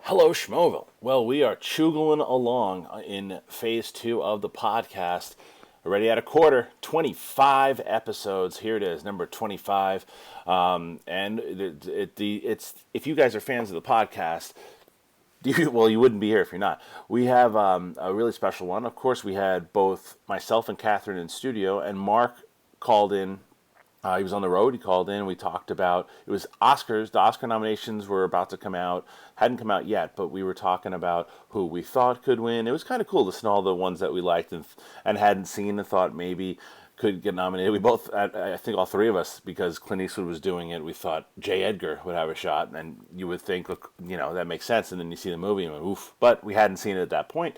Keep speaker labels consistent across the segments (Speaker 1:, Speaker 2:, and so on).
Speaker 1: Hello, Schmoville. Well, we are chugging along in phase 2 of the podcast. Already at a quarter, 25 episodes. Here it is, number 25. And it's if you guys are fans of the podcast, you wouldn't be here if you're not. We have a really special one. Of course, we had both myself and Catherine in studio, and Mark called in. He was on the road. He called in. We talked about, it was Oscars. The Oscar nominations were about to come out. Hadn't come out yet, but we were talking about who we thought could win. It was kind of cool to listen to all the ones that we liked and hadn't seen and thought maybe could get nominated. We both, I think all three of us, because Clint Eastwood was doing it, we thought J. Edgar would have a shot. And you would think, look, that makes sense. And then you see the movie and went, oof. But we hadn't seen it at that point.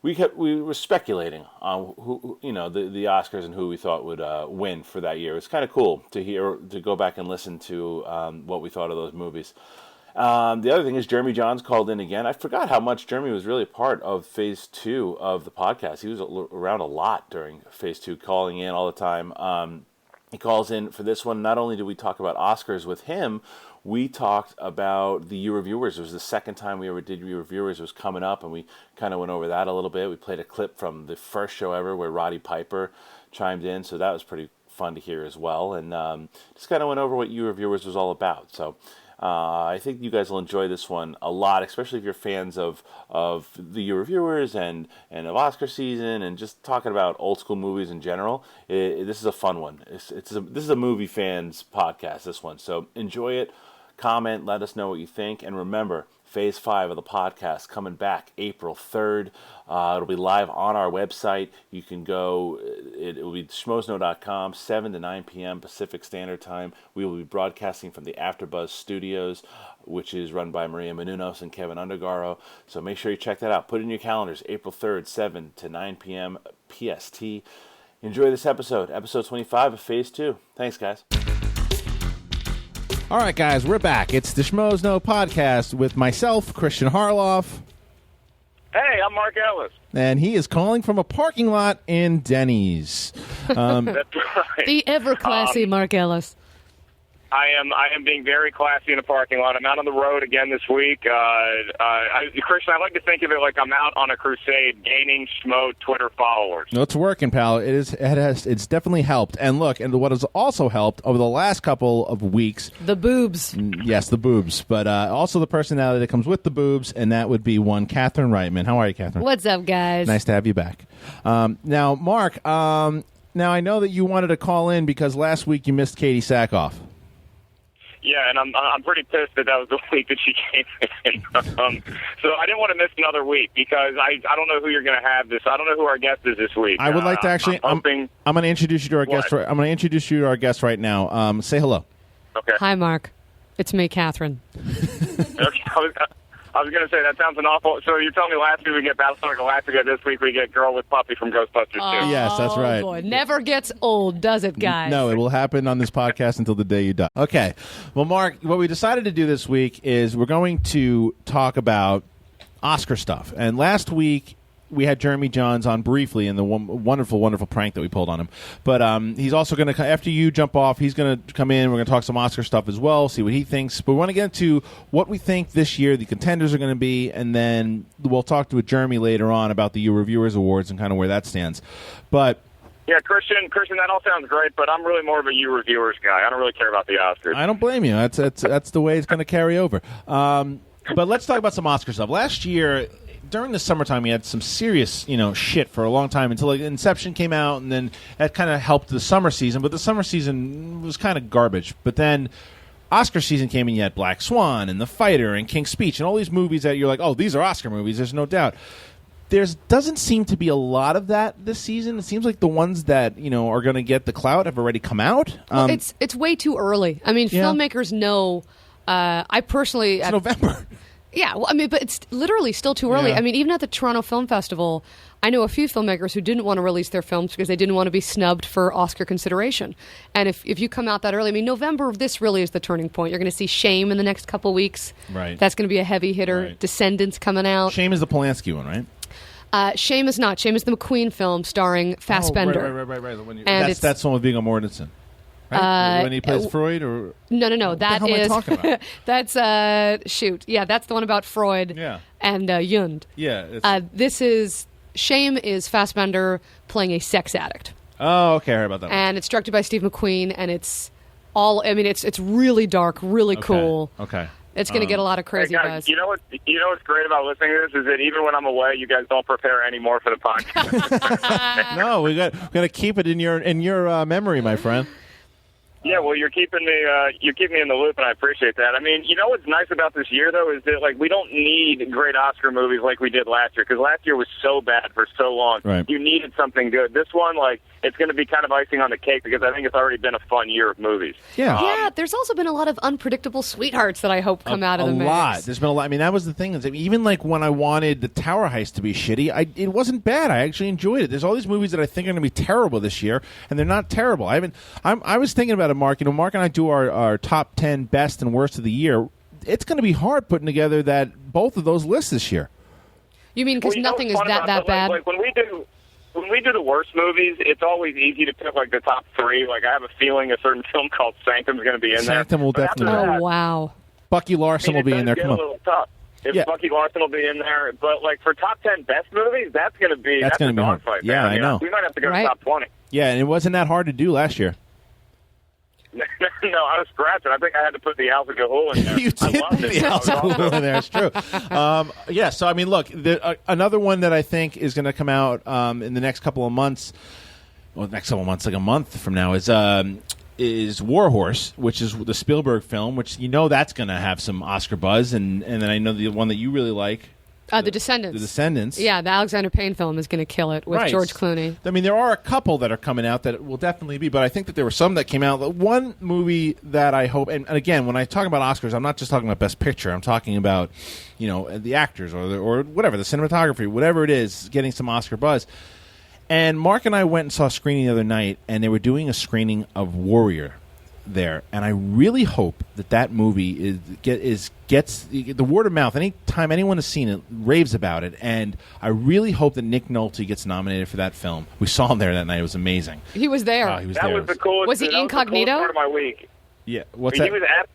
Speaker 1: We were speculating on who the Oscars and who we thought would win for that year. It's kind of cool to go back and listen to what we thought of those movies. The other thing is Jeremy Jahns called in again. I forgot how much Jeremy was really a part of phase 2 of the podcast. He was around a lot during phase 2, calling in all the time. He calls in for this one. Not only did we talk about Oscars with him, we talked about the YourViewers. It was the second time we ever did YourViewers. It was coming up, and we kind of went over that a little bit. We played a clip from the first show ever where Roddy Piper chimed in, so that was pretty fun to hear as well. And just kind of went over what YourViewers was all about. So I think you guys will enjoy this one a lot, especially if you're fans of the YourViewers and of Oscar season and just talking about old school movies in general. This is a fun one. This is a movie fans podcast, this one. So enjoy it. Comment, let us know what you think, and remember, Phase 5 of the podcast coming back April 3rd. It'll be live on our website. You can go, it will be schmozno.com, 7 to 9 p.m. Pacific Standard Time. We will be broadcasting from the AfterBuzz Studios, which is run by Maria Menounos and Kevin Undergaro. So make sure you check that out. Put it in your calendars, April 3rd, 7 to 9 p.m. PST. Enjoy this episode 25 of Phase 2. Thanks, guys.
Speaker 2: All right, guys, we're back. It's the Schmoes Know podcast with myself, Kristian Harloff.
Speaker 3: Hey, I'm Mark Ellis.
Speaker 2: And he is calling from a parking lot in Denny's.
Speaker 3: That's right.
Speaker 4: The ever classy Mark Ellis.
Speaker 3: I am being very classy in the parking lot. I'm out on the road again this week. Kristian, I like to think of it like I'm out on a crusade gaining Schmo Twitter followers.
Speaker 2: No, it's working, pal. It's definitely helped. And look, and what has also helped over the last couple of weeks.
Speaker 4: The boobs.
Speaker 2: Yes, the boobs. But also the personality that comes with the boobs, and that would be one Catherine Reitman. How are you, Catherine?
Speaker 4: What's up, guys?
Speaker 2: Nice to have you back. Now, Mark, now I know that you wanted to call in because last week you missed Katee Sackhoff.
Speaker 3: Yeah, and I'm pretty pissed that was the week that she came in. So I didn't want to miss another week because I don't know who you're going to have this. I don't know who our guest is this week.
Speaker 2: I would like to actually. I'm going to introduce you to our guest. I'm going to introduce you to our guest right now. Say hello.
Speaker 3: Okay.
Speaker 4: Hi, Mark. It's me, Catherine.
Speaker 3: Okay. I was going to say, that sounds an awful... So you're telling me last week we get Battlestar Galactica, this week we get Girl with Puppy from Ghostbusters 2.
Speaker 2: Yes, that's right.
Speaker 4: Boy, never gets old, does it, guys?
Speaker 2: No, it will happen on this podcast until the day you die. Okay. Well, Mark, what we decided to do this week is we're going to talk about Oscar stuff. And last week, we had Jeremy Jahns on briefly in the wonderful, wonderful prank that we pulled on him. But he's also going to, after you jump off, he's going to come in. We're going to talk some Oscar stuff as well, see what he thinks. But we want to get into what we think this year the contenders are going to be, and then we'll talk to Jeremy later on about the YourViewers Awards and kind of where that stands. But
Speaker 3: yeah, Kristian, that all sounds great, but I'm really more of a YourViewers guy. I don't really care about the Oscars.
Speaker 2: I don't blame you. That's the way it's going to carry over. But let's talk about some Oscar stuff. Last year, during the summertime, we had some serious, shit for a long time until Inception came out, and then that kind of helped the summer season. But the summer season was kind of garbage. But then Oscar season came, and you had Black Swan and The Fighter and King's Speech and all these movies that you're like, oh, these are Oscar movies. There's no doubt. There doesn't seem to be a lot of that this season. It seems like the ones that are going to get the clout have already come out.
Speaker 4: Well, it's way too early. I mean, filmmakers know. I personally,
Speaker 2: it's November.
Speaker 4: Yeah, well, I mean, but it's literally still too early. Yeah. I mean, even at the Toronto Film Festival, I know a few filmmakers who didn't want to release their films because they didn't want to be snubbed for Oscar consideration. And if you come out that early, I mean, November, this really is the turning point. You're going to see Shame in the next couple weeks.
Speaker 2: Right.
Speaker 4: That's going to be a heavy hitter. Right. Descendants coming out.
Speaker 2: Shame is the Polanski one, right?
Speaker 4: Shame is not. Shame is the McQueen film starring Fassbender.
Speaker 2: Right. And that's the one with Viggo Mortensen. Right? When he plays Freud, or
Speaker 4: no. That
Speaker 2: what the hell
Speaker 4: is
Speaker 2: am I talking about?
Speaker 4: that's shoot. Yeah, that's the one about Freud.
Speaker 2: Yeah.
Speaker 4: And Jund.
Speaker 2: Yeah.
Speaker 4: This is Shame is Fassbender playing a sex addict.
Speaker 2: Oh, okay. I heard about that.
Speaker 4: And it's directed by Steve McQueen, and it's all. I mean, it's really dark, really cool.
Speaker 2: Okay.
Speaker 4: It's going to get a lot of crazy
Speaker 3: Hey
Speaker 4: buzz.
Speaker 3: guys, you know what's great about listening to this is that even when I'm away, you guys don't prepare any more for the podcast.
Speaker 2: No, we got to keep it in your memory, my friend.
Speaker 3: Yeah, well, you're keeping me in the loop, and I appreciate that. I mean, you know what's nice about this year, though, is that we don't need great Oscar movies like we did last year, because last year was so bad for so long.
Speaker 2: Right.
Speaker 3: You needed something good. This one, it's going to be kind of icing on the cake, because I think it's already been a fun year of movies.
Speaker 2: Yeah.
Speaker 4: Yeah, there's also been a lot of unpredictable sweethearts that I hope come out of the mix.
Speaker 2: A lot. There's been a lot. I mean, that was the thing. Even when I wanted the Tower Heist to be shitty, it wasn't bad. I actually enjoyed it. There's all these movies that I think are going to be terrible this year, and they're not terrible. I was thinking about it, Mark. Mark and I do our top 10 best and worst of the year. It's going to be hard putting together both of those lists this year.
Speaker 4: You mean because nothing is that bad?
Speaker 3: When we do the worst movies, it's always easy to pick the top three. I have a feeling a certain film called Sanctum is going to be in there.
Speaker 2: Sanctum will definitely.
Speaker 4: Oh wow!
Speaker 2: Bucky Larson will be in there. Come on.
Speaker 3: A little tough. Bucky Larson will be in there, but for top 10 best movies, that's going to be a dogfight.
Speaker 2: Yeah, I know.
Speaker 3: We might have to go to top 20.
Speaker 2: Yeah, and it wasn't that hard to do last year.
Speaker 3: No, I was scratching. I think I had to put the Alpha Gahul in there.
Speaker 2: You did put the Alpha Gahul in there. It's true. Yeah, so, I mean, look, another one that I think is going to come out in the next couple of months, like a month from now, is War Horse, which is the Spielberg film, which that's going to have some Oscar buzz, and then I know the one that you really like.
Speaker 4: The Descendants.
Speaker 2: The Descendants.
Speaker 4: Yeah, the Alexander Payne film is going to kill it with George Clooney.
Speaker 2: I mean, there are a couple that are coming out that will definitely be, but I think that there were some that came out. One movie that I hope, and again, when I talk about Oscars, I'm not just talking about Best Picture. I'm talking about, the actors or whatever, the cinematography, whatever it is, getting some Oscar buzz. And Mark and I went and saw a screening the other night, and they were doing a screening of Warrior there, and I really hope that movie gets the word of mouth. Anytime anyone has seen it, raves about it, and I really hope that Nick Nolte gets nominated for that film. We saw him there that night; it was amazing.
Speaker 4: He was there.
Speaker 2: That
Speaker 3: was the coolest.
Speaker 4: Was he incognito?
Speaker 3: That was the coolest part of my week.
Speaker 2: Yeah, what's that?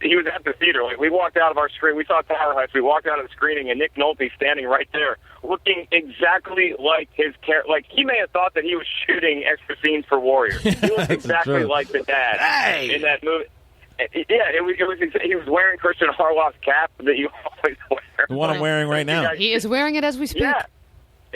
Speaker 3: He was at the theater. We walked out of our screen. We saw Tower Heist. We walked out of the screening, and Nick Nolte standing right there, looking exactly like his character. He may have thought that he was shooting extra scenes for Warrior. He looked exactly like the dad in that movie. Yeah, it was. He was wearing Christian Harloff's cap that you always wear.
Speaker 2: The one I'm wearing right now.
Speaker 4: He is wearing it as we speak.
Speaker 3: Yeah.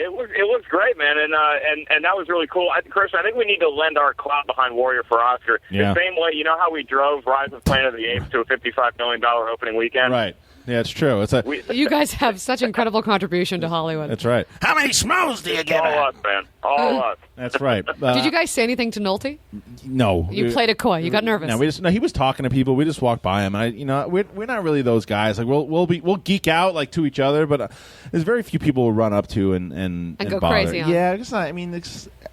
Speaker 3: It looks great, man, and that was really cool. Christian, I think we need to lend our clout behind Warrior for Oscar.
Speaker 2: Yeah.
Speaker 3: The same way, you know how we drove Rise of Planet of the Apes to a $55 million opening weekend?
Speaker 2: Right. Yeah, it's true.
Speaker 4: You guys have such incredible contribution to Hollywood.
Speaker 2: That's right. How many schmoes do you get?
Speaker 3: All us, man. All us.
Speaker 2: That's right.
Speaker 4: Did you guys say anything to Nolte?
Speaker 2: No.
Speaker 4: You played it coy. You got nervous.
Speaker 2: No, he was talking to people. We just walked by him, and we're not really those guys. We'll geek out to each other, but there's very few people we'll run up to and
Speaker 4: go
Speaker 2: bother.
Speaker 4: crazy on.
Speaker 2: Yeah,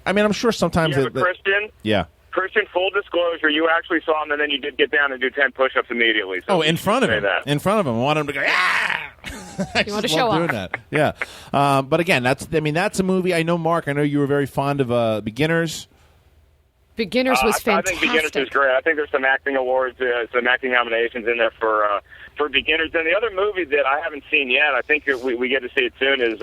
Speaker 2: I'm sure sometimes.
Speaker 3: Yeah, but Christian.
Speaker 2: Yeah.
Speaker 3: Christian, full disclosure, you actually saw him, and then you did get down and do 10 push-ups immediately. So
Speaker 2: in front of him.
Speaker 3: That.
Speaker 2: In front of him. I want him to go, yeah!
Speaker 4: You want to show
Speaker 2: doing
Speaker 4: off.
Speaker 2: that. Yeah. But again, that's a movie. I know, Mark, you were very fond of Beginners.
Speaker 4: Beginners was fantastic.
Speaker 3: I think Beginners is great. I think there's some acting awards, some acting nominations in there for Beginners. And the other movie that I haven't seen yet, I think we get to see it soon, is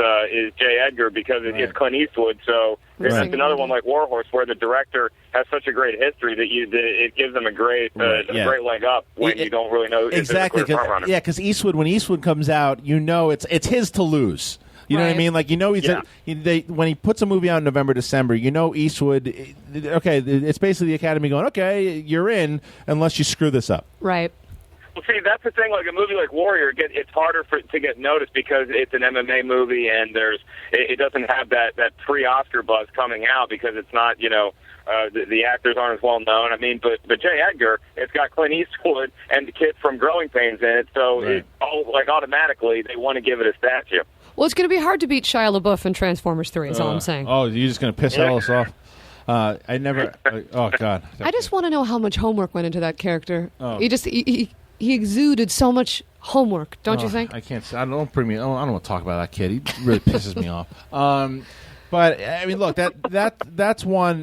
Speaker 3: J. Edgar, because it's Clint Eastwood. So that's another one like War Horse, where the director has such a great history that it gives them a great leg up when you don't really know
Speaker 2: exactly. Because Eastwood, when Eastwood comes out, it's his to lose. You know what I mean? When he puts a movie out in November, December, Eastwood. Okay, it's basically the Academy going, okay, you're in unless you screw this up.
Speaker 4: Right.
Speaker 3: Well, see, that's the thing. Like a movie like Warrior, it's harder to get noticed because it's an MMA movie, and it doesn't have that pre-Oscar buzz coming out because it's not the actors aren't as well known. I mean, but J. Edgar, it's got Clint Eastwood and the kid from Growing Pains in it, so automatically they want to give it a statue.
Speaker 4: Well, it's going to be hard to beat Shia LaBeouf in Transformers 3, is all I'm saying.
Speaker 2: Oh, you're just going to piss Ellis off? I never... oh, God.
Speaker 4: I just want to know how much homework went into that character.
Speaker 2: Oh.
Speaker 4: He exuded so much homework, don't you think?
Speaker 2: I can't... I don't want to talk about that kid. He really pisses me off. But I mean, look, that's one.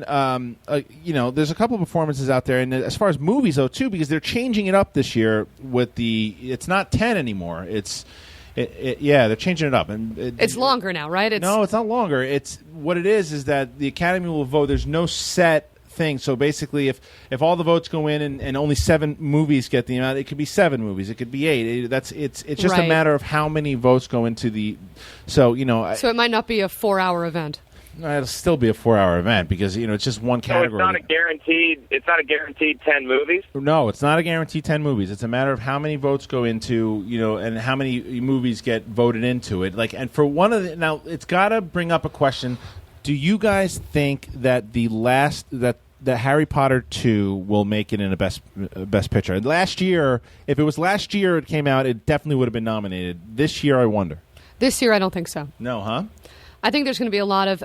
Speaker 2: There's a couple of performances out there, and as far as movies though, too, because they're changing it up this year with it's not 10 anymore. They're changing it up, and
Speaker 4: it's longer now, right?
Speaker 2: No, it's not longer. It's what it is that the Academy will vote. There's no set thing. So basically, if all the votes go in and only 7 movies get the amount, it could be 7 movies. It could be 8. It's just a matter of how many votes go into the. So So
Speaker 4: it might not be a 4-hour event.
Speaker 2: It'll still be a 4-hour event because it's just one category.
Speaker 3: So it's not a guaranteed 10 movies.
Speaker 2: No, it's not a guaranteed 10 movies. It's a matter of how many votes go into and how many movies get voted into it. Like, and for one of now, it's got to bring up a question. Do you guys think that that Harry Potter 2 will make it in a best picture? Last year, if it was last year it came out, it definitely would have been nominated. This year, I wonder.
Speaker 4: This year, I don't think so.
Speaker 2: No, huh?
Speaker 4: I think there's going to be a lot of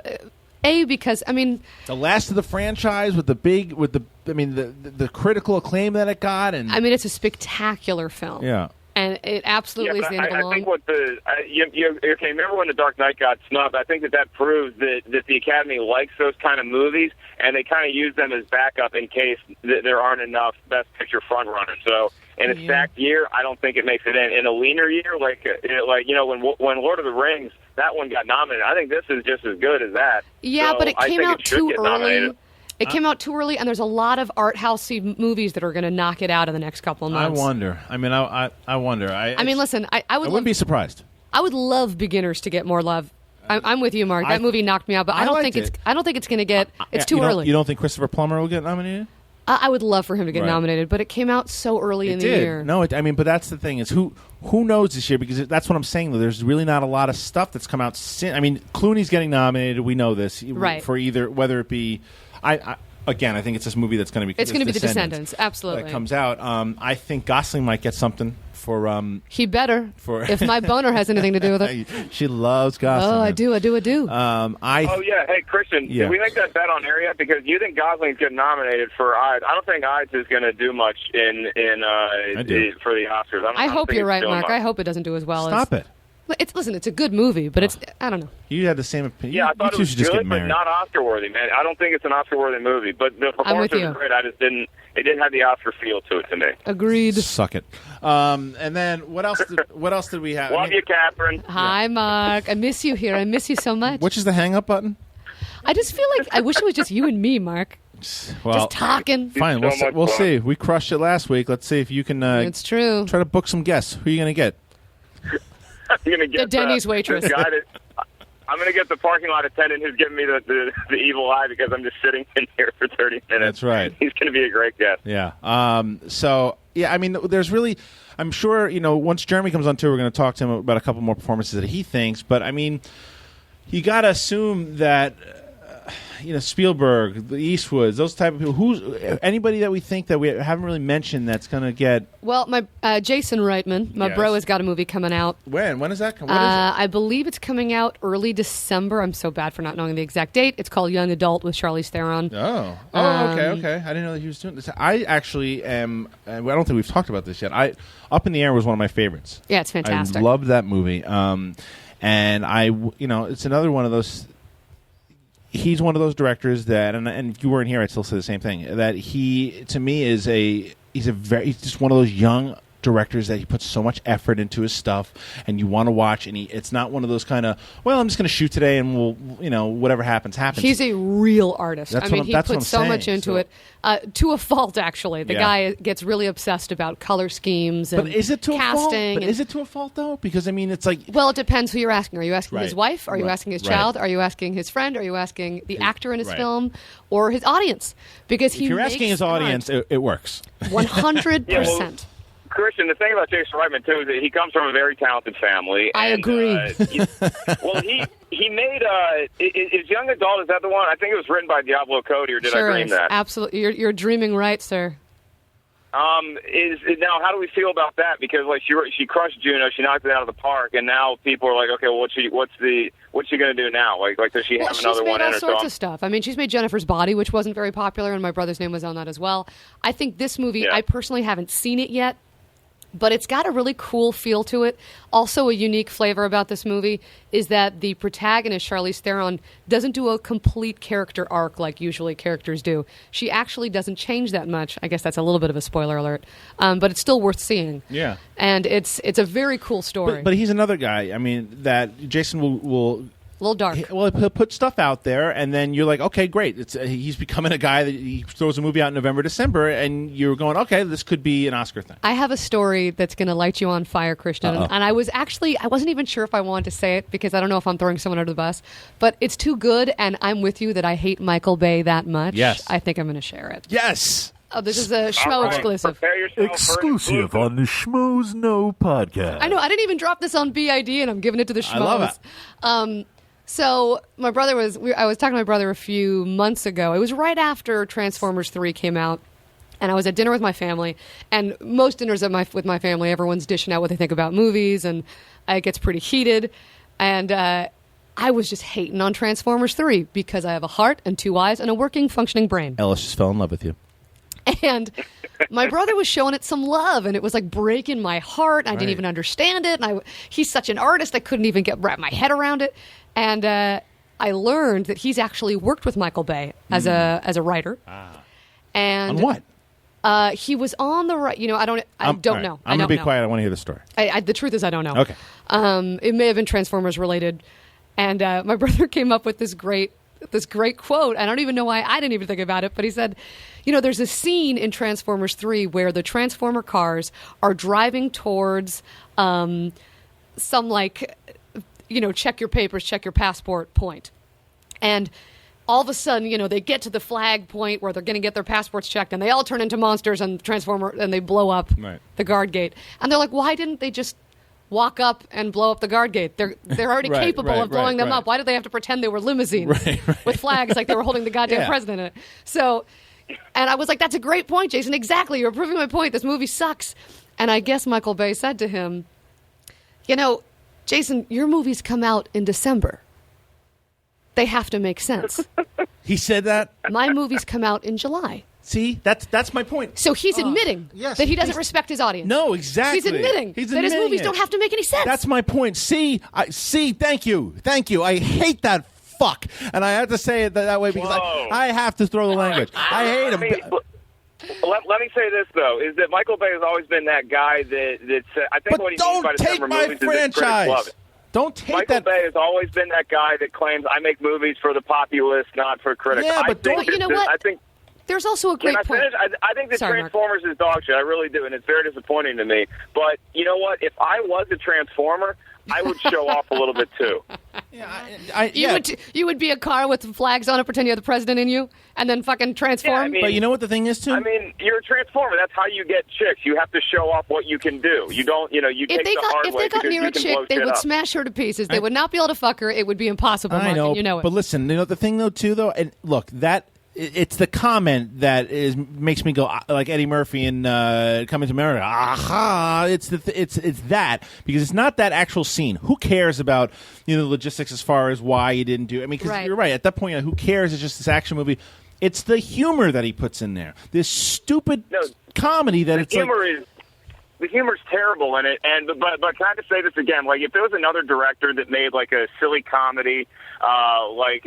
Speaker 4: because I mean
Speaker 2: the last of the franchise with the critical acclaim that it got, and
Speaker 4: I mean it's a spectacular film.
Speaker 2: Yeah.
Speaker 4: And it absolutely is the end of the line.
Speaker 3: I think remember when The Dark Knight got snubbed? I think that proves that the Academy likes those kind of movies, and they kind of use them as backup in case there aren't enough Best Picture frontrunners. So in a stacked year, I don't think it makes it in. In a leaner year, when Lord of the Rings, that one got nominated. I think this is just as good as that.
Speaker 4: Yeah,
Speaker 3: so
Speaker 4: but it came out too early.
Speaker 3: Nominated.
Speaker 4: It came out too early, and there's a lot of art housey movies that are going to knock it out in the next couple of months.
Speaker 2: I wonder. I mean, I wonder.
Speaker 4: I mean, listen, I
Speaker 2: wouldn't be surprised.
Speaker 4: I would love Beginners to get more love. I'm with you, Mark. That movie knocked me out, but I don't think it's going to get. It's too early.
Speaker 2: You don't think Christopher Plummer will get nominated?
Speaker 4: I would love for him to get nominated, but it came out so early in the year.
Speaker 2: No, but that's the thing is who knows this year, because that's what I'm saying though. There's really not a lot of stuff that's come out since. I mean, Clooney's getting nominated. We know this,
Speaker 4: right?
Speaker 2: For either whether it be, Again, I think it's this movie that's going to be.
Speaker 4: It's going to be The Descendants, absolutely.
Speaker 2: That comes out. I think Gosling might get something for.
Speaker 4: He better. If my boner has anything to do with it.
Speaker 2: She loves Gosling.
Speaker 4: Oh, I do.
Speaker 3: Oh yeah, hey Kristian, did we make that bet on air yet? Because you think Gosling's getting nominated for Ides. I don't think Ides is going to do much for the Oscars.
Speaker 4: I hope you're right, Mark. I hope it doesn't do as well.
Speaker 2: Stop it.
Speaker 4: Listen, it's a good movie, but I don't know.
Speaker 2: You had the same opinion.
Speaker 3: Yeah, I thought it was good, but not Oscar-worthy, man. I don't think it's an Oscar-worthy movie, but the performance was great. It didn't have the Oscar feel to it to me.
Speaker 4: Agreed.
Speaker 2: Suck it. And then what else did we have?
Speaker 3: Love you, Catherine.
Speaker 4: Hi, Mark. I miss you here. I miss you so much.
Speaker 2: Which is the hang-up button?
Speaker 4: I just feel like I wish it was just you and me, Mark.
Speaker 2: Well,
Speaker 4: just talking.
Speaker 2: Fine. We'll see. We crushed it last week. Let's see if you can.
Speaker 4: It's true.
Speaker 2: Try to book some guests. Who are you going to get?
Speaker 3: I'm going to get
Speaker 4: the Denny's waitress.
Speaker 3: I'm going to get the parking lot attendant who's giving me the evil eye because I'm just sitting in here for 30 minutes.
Speaker 2: That's right.
Speaker 3: He's going to be a great guest.
Speaker 2: Yeah. I mean, there's really, I'm sure, once Jeremy comes on tour, we're going to talk to him about a couple more performances that he thinks. But, I mean, you got to assume that, Spielberg, the Eastwoods, those type of people. Anybody that we think that we haven't really mentioned that's going to get.
Speaker 4: Well, my Jason Reitman, my bro, has got a movie coming out.
Speaker 2: When is that? What is it?
Speaker 4: I believe it's coming out early December. I'm so bad for not knowing the exact date. It's called Young Adult with Charlize Theron.
Speaker 2: Okay. I didn't know that he was doing this. I actually am. I don't think we've talked about this yet. Up in the Air was one of my favorites.
Speaker 4: Yeah, it's fantastic.
Speaker 2: I loved that movie. And it's another one of those. He's one of those directors that, and if you weren't here, I'd still say the same thing. That he, to me, he's just one of those young directors that he puts so much effort into his stuff, and you want to watch. And it's not one of those kind of, well, I'm just going to shoot today, and we'll, whatever happens. He's
Speaker 4: a real artist. He puts so much into it, to a fault. Actually, the guy gets really obsessed about color schemes and casting.
Speaker 2: But is it to a fault though? Because it's like,
Speaker 4: well, it depends who you're asking. Are you asking his wife? Are you asking his child? Are you asking his friend? Are you asking the actor in his film, or his audience? Because if
Speaker 2: you're asking his audience, it works.
Speaker 4: 100%.
Speaker 3: Kristian, the thing about Jason Reitman, too, is that he comes from a very talented family.
Speaker 4: I agree.
Speaker 3: He made is Young Adult, is that the one? I think it was written by Diablo Cody, or did I dream that?
Speaker 4: Absolutely. You're dreaming right, sir.
Speaker 3: Now, how do we feel about that? Because she crushed Juno, she knocked it out of the park, and now people are like, okay, well, what's she going to do now? Like does she have another one in her?
Speaker 4: She's made all sorts of stuff. I mean, she's made Jennifer's Body, which wasn't very popular, and My Brother's Name was on that as well. I think this movie, I personally haven't seen it yet, But it's got a really cool feel to it. Also, a unique flavor about this movie is that the protagonist, Charlize Theron, doesn't do a complete character arc like usually characters do. She actually doesn't change that much. I guess that's a little bit of a spoiler alert. But it's still worth seeing.
Speaker 2: Yeah.
Speaker 4: And it's a very cool story.
Speaker 2: But he's another guy, I mean, that Jason will
Speaker 4: a little dark.
Speaker 2: Well, he'll put stuff out there, and then you're like, okay, great. He's becoming a guy that he throws a movie out in November, December, and you're going, okay, this could be an Oscar thing.
Speaker 4: I have a story that's going to light you on fire, Kristian. And I wasn't even sure if I wanted to say it because I don't know if I'm throwing someone under the bus. But it's too good, and I'm with you that I hate Michael Bay that much.
Speaker 2: Yes.
Speaker 4: I think I'm going to share it.
Speaker 2: Yes.
Speaker 4: Oh, this is a Schmo exclusive.
Speaker 5: Exclusive on the Schmoes Know podcast.
Speaker 4: I know. I didn't even drop this on BID, and I'm giving it to the Schmoes.
Speaker 2: I love it.
Speaker 4: So my brother I was talking to my brother a few months ago. It was right after Transformers 3 came out, and I was at dinner with my family. And most dinners with my family, everyone's dishing out what they think about movies, and it gets pretty heated. And I was just hating on Transformers 3 because I have a heart and two eyes and a working, functioning brain.
Speaker 2: Ellis just fell in love with you.
Speaker 4: And my brother was showing it some love, and it was like breaking my heart. I didn't even understand it. And he's such an artist, I couldn't even wrap my head around it. And I learned that he's actually worked with Michael Bay as a writer. And
Speaker 2: on what?
Speaker 4: He was on the right. You know, I don't know.
Speaker 2: I'm gonna be quiet. I want to hear the story.
Speaker 4: The truth is, I don't know.
Speaker 2: Okay.
Speaker 4: It may have been Transformers related. And my brother came up with this great quote. I don't even know why I didn't even think about it, but he said, you know, there's a scene in Transformers 3 where the Transformer cars are driving towards some, like, you know, check your papers, check your passport point. And all of a sudden, you know, they get to the flag point where they're going to get their passports checked, and they all turn into monsters and they blow up the guard gate. And they're like, why didn't they just walk up and blow up the guard gate? They're already capable of blowing them up. Why did they have to pretend they were limousines with flags like they were holding the goddamn president in it? So, and I was like, that's a great point, Jason. Exactly. You're proving my point. This movie sucks. And I guess Michael Bay said to him, you know, Jason, your movies come out in December. They have to make sense.
Speaker 2: He said that?
Speaker 4: My movies come out in July.
Speaker 2: See, that's my point.
Speaker 4: So he's admitting that he doesn't respect his audience.
Speaker 2: No, exactly.
Speaker 4: He's admitting that his movies don't have to make any sense.
Speaker 2: That's my point. See, thank you. I hate that fuck. And I have to say it that way because I have to throw the language. I hate him.
Speaker 3: Let me say this, though, is that Michael Bay has always been that guy that I think what he means by December movies is that critics love it.
Speaker 2: Don't take
Speaker 3: Michael Bay has always been that guy that claims I make movies for the populace, not for critics.
Speaker 2: Yeah, but
Speaker 4: you know what? There's also a great point.
Speaker 3: I think that Transformers is dog shit. I really do, and it's very disappointing to me. But you know what? If I was a Transformer, I would show off a little bit too.
Speaker 4: You would be a car with flags on it, pretend you have the president in you, and then fucking transform.
Speaker 3: Yeah, I mean,
Speaker 2: but you know what the thing is, too?
Speaker 3: I mean, you're a Transformer. That's how you get chicks. You have to show off what you can do. You don't, you take the hard way.
Speaker 4: If they got near a chick, they would smash her to pieces. They would not be able to fuck her. It would be impossible, Mark, and you know it.
Speaker 2: But listen, you know the thing, though, too, though? And look, it's the comment that makes me go like Eddie Murphy in Coming to America. Aha! It's that because it's not that actual scene. Who cares about the logistics as far as why you didn't do it? I mean, because you're right. At that point, who cares? It's just this action movie. It's the humor that he puts in there. This stupid comedy that it's
Speaker 3: humor is. The humor's terrible in it, but can I just say this again? Like, if there was another director that made like a silly comedy, like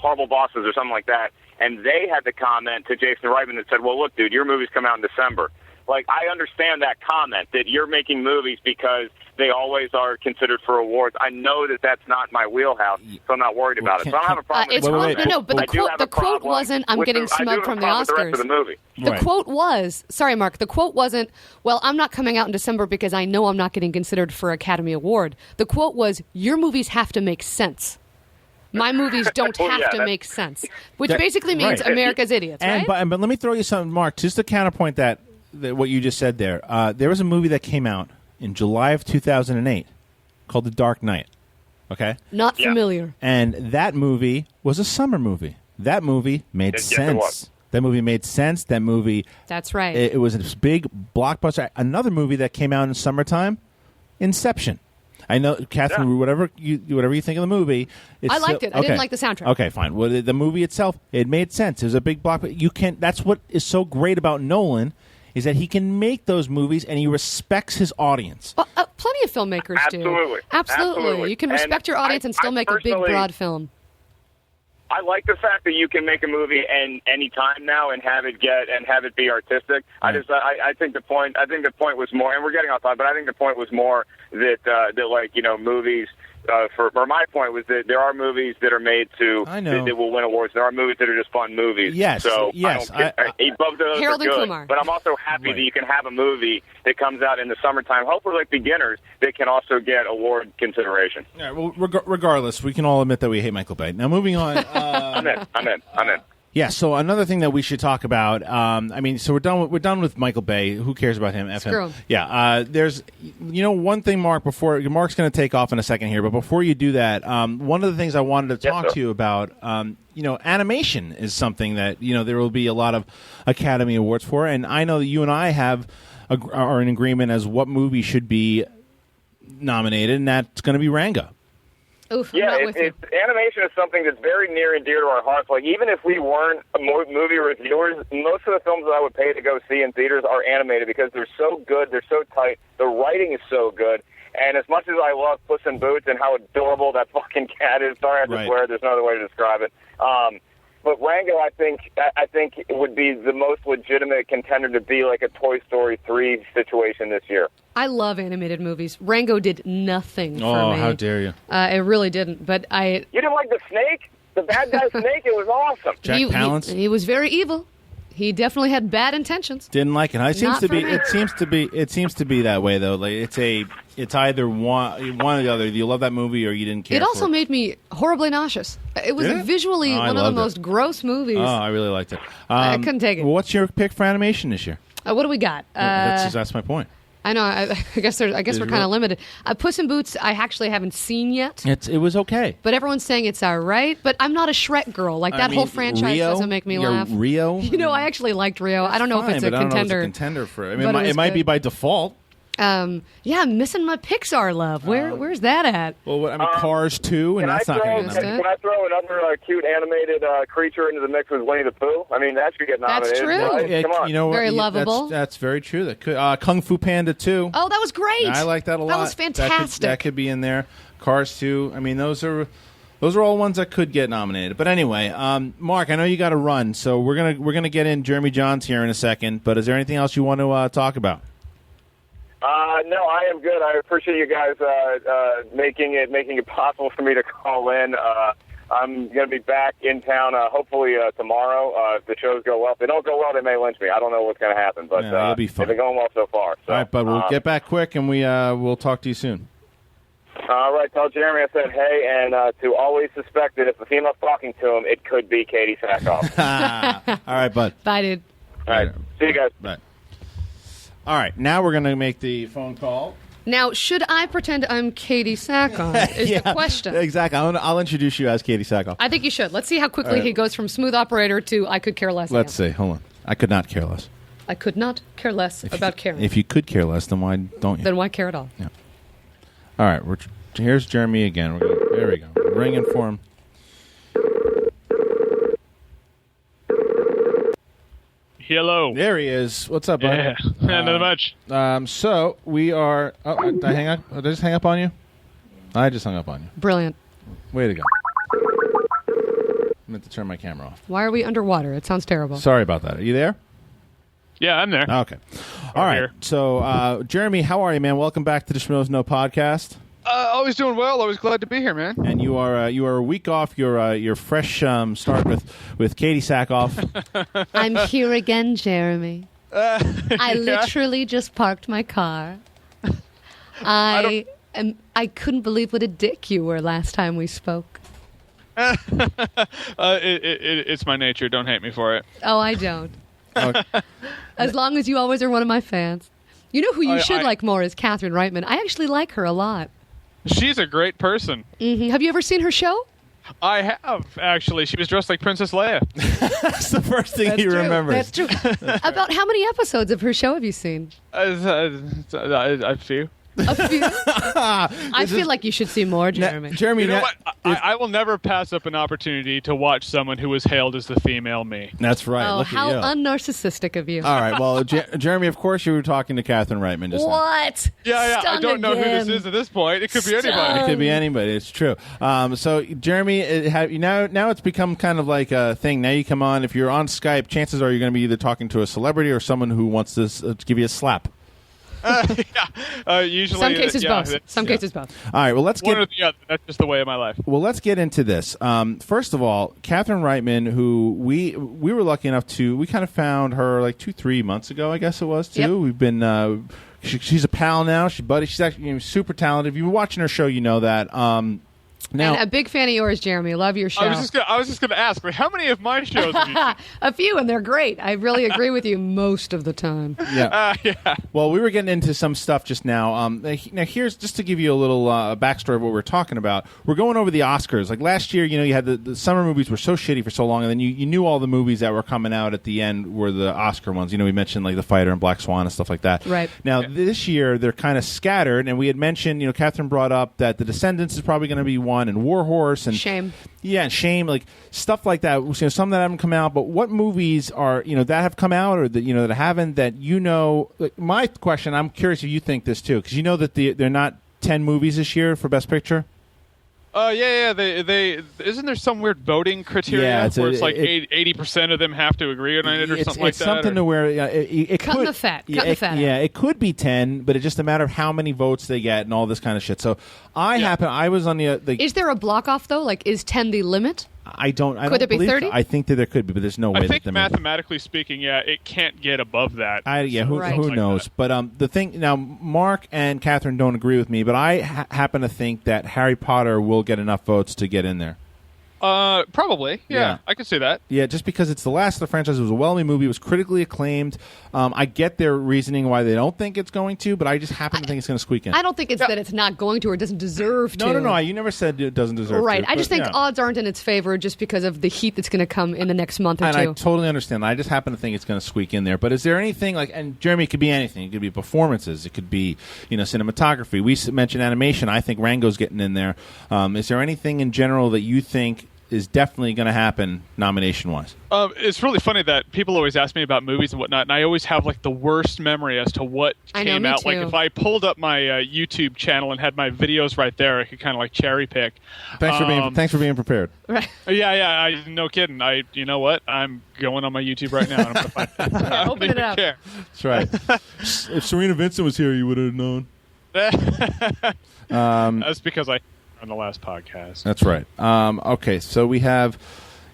Speaker 3: Horrible Bosses or something like that, and they had to comment to Jason Reitman that said, "Well, look, dude, your movies come out in December." Like, I understand that comment that you're making movies because they always are considered for awards. I know that that's not my wheelhouse, so I'm not worried about it. So I don't have a problem.
Speaker 4: No, but the quote wasn't, I'm getting snubbed from the Oscars. The quote was, sorry, Mark, the quote wasn't, well, I'm not coming out in December because I know I'm not getting considered for Academy Award. The quote was, your movies have to make sense. My movies don't have to make sense, which basically means America's idiots, right?
Speaker 2: But let me throw you something, Mark, just to counterpoint that what you just said there. There was a movie that came out in July of 2008 called The Dark Knight. Okay?
Speaker 4: Not familiar.
Speaker 2: And that movie was a summer movie. That movie made sense. That movie made sense. That movie...
Speaker 4: That's right.
Speaker 2: It was a big blockbuster. Another movie that came out in summertime, Inception. I know, Catherine, whatever you think of the movie...
Speaker 4: I liked it. I didn't like the soundtrack.
Speaker 2: Okay, fine. Well, the movie itself, it made sense. It was a big blockbuster. That's what is so great about Nolan, is that he can make those movies and he respects his audience.
Speaker 4: Well, plenty of filmmakers
Speaker 3: Absolutely.
Speaker 4: do. Absolutely. You can respect your audience and still make a big, broad film.
Speaker 3: I like the fact that you can make a movie any time now and have it be artistic.
Speaker 2: Right.
Speaker 3: I think the point was more, and we're getting off topic, but I think the point was more that like, you know, movies. Or my point was that there are movies that are made that will win awards. There are movies that are just fun movies.
Speaker 2: Yes,
Speaker 3: so
Speaker 2: yes.
Speaker 3: Both of those
Speaker 4: Harold
Speaker 3: are
Speaker 4: and
Speaker 3: good.
Speaker 4: Kumar.
Speaker 3: But I'm also happy that you can have a movie that comes out in the summertime, hopefully like Beginners, that can also get award consideration.
Speaker 2: All right, well, regardless, we can all admit that we hate Michael Bay. Now, moving on.
Speaker 3: I'm in.
Speaker 2: Yeah, so another thing that we should talk about, so we're done with Michael Bay. Who cares about him?
Speaker 4: Screw him.
Speaker 2: Yeah, there's, one thing, Mark, Mark's going to take off in a second here, but before you do that, one of the things I wanted to talk to you about, animation is something that, there will be a lot of Academy Awards for, and I know that you and I are in agreement as what movie should be nominated, and that's going to be Rango.
Speaker 4: Oof,
Speaker 3: animation is something that's very near and dear to our hearts. Like, even if we weren't movie reviewers, most of the films that I would pay to go see in theaters are animated because they're so good, they're so tight, the writing is so good. And as much as I love Puss in Boots and how adorable that fucking cat is, sorry I have to swear, there's no other way to describe it. But Rango, I think it would be the most legitimate contender to be like a Toy Story 3 situation this year.
Speaker 4: I love animated movies. Rango did nothing for me.
Speaker 2: Oh, how dare you!
Speaker 4: It really didn't. But
Speaker 3: You didn't like the snake? The bad guy snake? It was awesome.
Speaker 2: Jack Palance?
Speaker 4: He was very evil. He definitely had bad intentions.
Speaker 2: Didn't like it. It seems
Speaker 4: Not
Speaker 2: to be.
Speaker 4: for me.
Speaker 2: It seems to be that way though. Like it's either one or the other. You love that movie or you didn't care.
Speaker 4: It also made me horribly nauseous. It was visually one of the most gross movies.
Speaker 2: Oh, I really liked it.
Speaker 4: I couldn't take it.
Speaker 2: Well, what's your pick for animation this year?
Speaker 4: What do we got?
Speaker 2: That's my point.
Speaker 4: I know. I guess we're kind of limited. Puss in Boots, I actually haven't seen yet.
Speaker 2: It was okay,
Speaker 4: but everyone's saying it's all right. But I'm not a Shrek girl. Like that whole franchise doesn't make me laugh.
Speaker 2: Rio.
Speaker 4: I actually liked Rio. I don't know if it's a contender.
Speaker 2: I don't know if it's a contender for. I mean, it might be by default.
Speaker 4: I'm missing my Pixar love. Where's that at?
Speaker 2: Well, Cars 2, and that's not going to get nominated.
Speaker 3: Can I throw another cute animated creature into the mix with Winnie the Pooh? I mean, that should get nominated.
Speaker 4: That's true.
Speaker 3: Right? Come on.
Speaker 4: Very lovable.
Speaker 2: That's very true. That could Kung Fu Panda 2.
Speaker 4: Oh, that was great.
Speaker 2: I like that a lot.
Speaker 4: That was fantastic.
Speaker 2: That could be in there. Cars 2. I mean, those are all ones that could get nominated. But anyway, Mark, I know you got to run, so we're gonna get in Jeremy Jahns here in a second. But is there anything else you want to talk about?
Speaker 3: No, I am good. I appreciate you guys making it possible for me to call in. I'm going to be back in town hopefully tomorrow if the shows go well. If they don't go well, they may lynch me. I don't know what's going to happen, but
Speaker 2: it'll be fun.
Speaker 3: they've been going well so far. So,
Speaker 2: all right, bud. We'll get back quick, and we'll talk to you soon.
Speaker 3: All right, tell Jeremy I said hey, and to always suspect that if the female's talking to him, it could be Katee Sackhoff.
Speaker 2: All right, bud.
Speaker 4: Bye, dude.
Speaker 3: All right, see you guys.
Speaker 2: Bye. All right, now we're going to make the phone call.
Speaker 4: Now, should I pretend I'm Katee Sackhoff is the question.
Speaker 2: Exactly. I'll introduce you as Katee Sackhoff.
Speaker 4: I think you should. Let's see how quickly he goes from smooth operator to I could care less.
Speaker 2: Let's see. Hold on. I could not care less.
Speaker 4: I could not care less about caring.
Speaker 2: If you could care less, then why don't you?
Speaker 4: Then why care at all?
Speaker 2: Yeah. All right. Here's Jeremy again. There we go. We're ringing for him.
Speaker 6: Hello.
Speaker 2: There he is. What's up, bud?
Speaker 6: Yeah, not much.
Speaker 2: So we are. Oh, did I hang up? Did I just hang up on you? I just hung up on you.
Speaker 4: Brilliant.
Speaker 2: Way to go. I meant to turn my camera off.
Speaker 4: Why are we underwater? It sounds terrible.
Speaker 2: Sorry about that. Are you there?
Speaker 6: Yeah, I'm there.
Speaker 2: Okay. All right.
Speaker 6: Here.
Speaker 2: So, Jeremy, how are you, man? Welcome back to the Schmoes Know podcast.
Speaker 6: Always doing well. Always glad to be here, man.
Speaker 2: And you are a week off your fresh start with Katee Sackhoff.
Speaker 4: I'm here again, Jeremy. I literally just parked my car. I couldn't believe what a dick you were last time we spoke.
Speaker 6: It's my nature. Don't hate me for it.
Speaker 4: Oh, I don't. As long as you always are one of my fans. You know who you should like more is Catherine Reitman. I actually like her a lot.
Speaker 6: She's a great person.
Speaker 4: Mm-hmm. Have you ever seen her show?
Speaker 6: I have, actually. She was dressed like Princess Leia.
Speaker 2: That's the first thing he remembers.
Speaker 4: That's true. About how many episodes of her show have you seen?
Speaker 6: A few.
Speaker 4: A few? I feel like you should see more, Jeremy.
Speaker 2: Jeremy,
Speaker 6: You know what? I will never pass up an opportunity to watch someone who was hailed as the female me.
Speaker 2: That's right.
Speaker 4: Oh,
Speaker 2: Look
Speaker 4: how
Speaker 2: at you.
Speaker 4: unnarcissistic of you.
Speaker 2: All right. Well, Jeremy, of course you were talking to Catherine Reitman just now.
Speaker 4: What?
Speaker 6: Yeah. I don't know who this
Speaker 4: Stung
Speaker 6: is at this point. It could be
Speaker 4: again.
Speaker 6: anybody.
Speaker 2: It could be anybody. It's true. So, Jeremy, now it's become kind of like a thing. Now you come on. If you're on Skype, chances are you're going to be either talking to a celebrity or someone who wants to give you a slap.
Speaker 6: Usually,
Speaker 4: Some cases
Speaker 6: yeah,
Speaker 4: both. Some cases both.
Speaker 2: All right. Well, let's
Speaker 6: one
Speaker 2: get
Speaker 6: or the other. That's just the way of my life.
Speaker 2: Well, let's get into this. First of all, Catherine Reitman, who we were lucky enough to, we kind of found her like 2-3 months ago, I guess it was too.
Speaker 4: Yep.
Speaker 2: We've been, she's a pal now. She's actually super talented. If you've been watching her show, you know that. Now,
Speaker 4: And a big fan of yours, Jeremy. Love your show.
Speaker 6: I was just gonna ask, like, how many of my shows have you seen?
Speaker 4: A few, and they're great. I really agree with you most of the time.
Speaker 2: yeah.
Speaker 6: Yeah.
Speaker 2: Well, we were getting into some stuff just now. Now, here's just to give you a little backstory of what we're talking about. We're going over the Oscars. Like last year, you had the summer movies were so shitty for so long, and then you knew all the movies that were coming out at the end were the Oscar ones. We mentioned like The Fighter and Black Swan and stuff like that.
Speaker 4: Right.
Speaker 2: Now, this year, they're kind of scattered, and we had mentioned, Catherine brought up that The Descendants is probably going to be one, and War Horse, and
Speaker 4: Shame.
Speaker 2: Yeah, and Shame, like stuff like that. Some that haven't come out, but what movies are that have come out or that that haven't that Like, my question, I'm curious if you think this too, because that they're not 10 movies this year for Best Picture.
Speaker 6: Yeah. They isn't there some weird voting criteria where it's like 80% of them have to agree on it or something like that?
Speaker 2: It's something to where it
Speaker 4: Cutting
Speaker 2: could,
Speaker 4: the fat.
Speaker 2: Yeah,
Speaker 4: Cutting the fat.
Speaker 2: Yeah, it could be 10, but it's just a matter of how many votes they get and all this kind of shit. So I was on the
Speaker 4: Is there a block off though? Like, is 10 the limit?
Speaker 2: I don't.
Speaker 4: Could there be
Speaker 2: believe
Speaker 4: 30?
Speaker 2: So. I think that there could be, but there's no way.
Speaker 6: I think
Speaker 2: that
Speaker 6: mathematically speaking, it can't get above that.
Speaker 2: Who knows? But the thing now, Mark and Catherine don't agree with me, but I happen to think that Harry Potter will get enough votes to get in there.
Speaker 6: Probably. Yeah, I could see that.
Speaker 2: Yeah, just because it's the last of the franchise. It was a well-made movie. It was critically acclaimed. I get their reasoning why they don't think it's going to, but I just happen to think it's going to squeak in.
Speaker 4: I don't think it's that it's not going to or doesn't deserve to.
Speaker 2: No. You never said it doesn't deserve
Speaker 4: right.
Speaker 2: to.
Speaker 4: I just think odds aren't in its favor just because of the heat that's going to come in the next month or
Speaker 2: and
Speaker 4: two.
Speaker 2: I totally understand. I just happen to think it's going to squeak in there. But is there anything like, and Jeremy, it could be anything. It could be performances. It could be, cinematography. We mentioned animation. I think Rango's getting in there. Is there anything in general that you think is definitely going to happen nomination-wise?
Speaker 6: It's really funny that people always ask me about movies and whatnot, and I always have like the worst memory as to what came out.
Speaker 4: Too.
Speaker 6: Like if I pulled up my YouTube channel and had my videos right there, I could kind of like cherry pick.
Speaker 2: Thanks for being prepared.
Speaker 4: Right.
Speaker 6: Yeah. No kidding. You know what? I'm going on my YouTube right now. And I'm gonna find it. I
Speaker 4: open it up.
Speaker 6: Care.
Speaker 2: That's right. If Serena Vincent was here, you would have known.
Speaker 6: That's because I on the last podcast.
Speaker 2: That's right. Okay, so we have.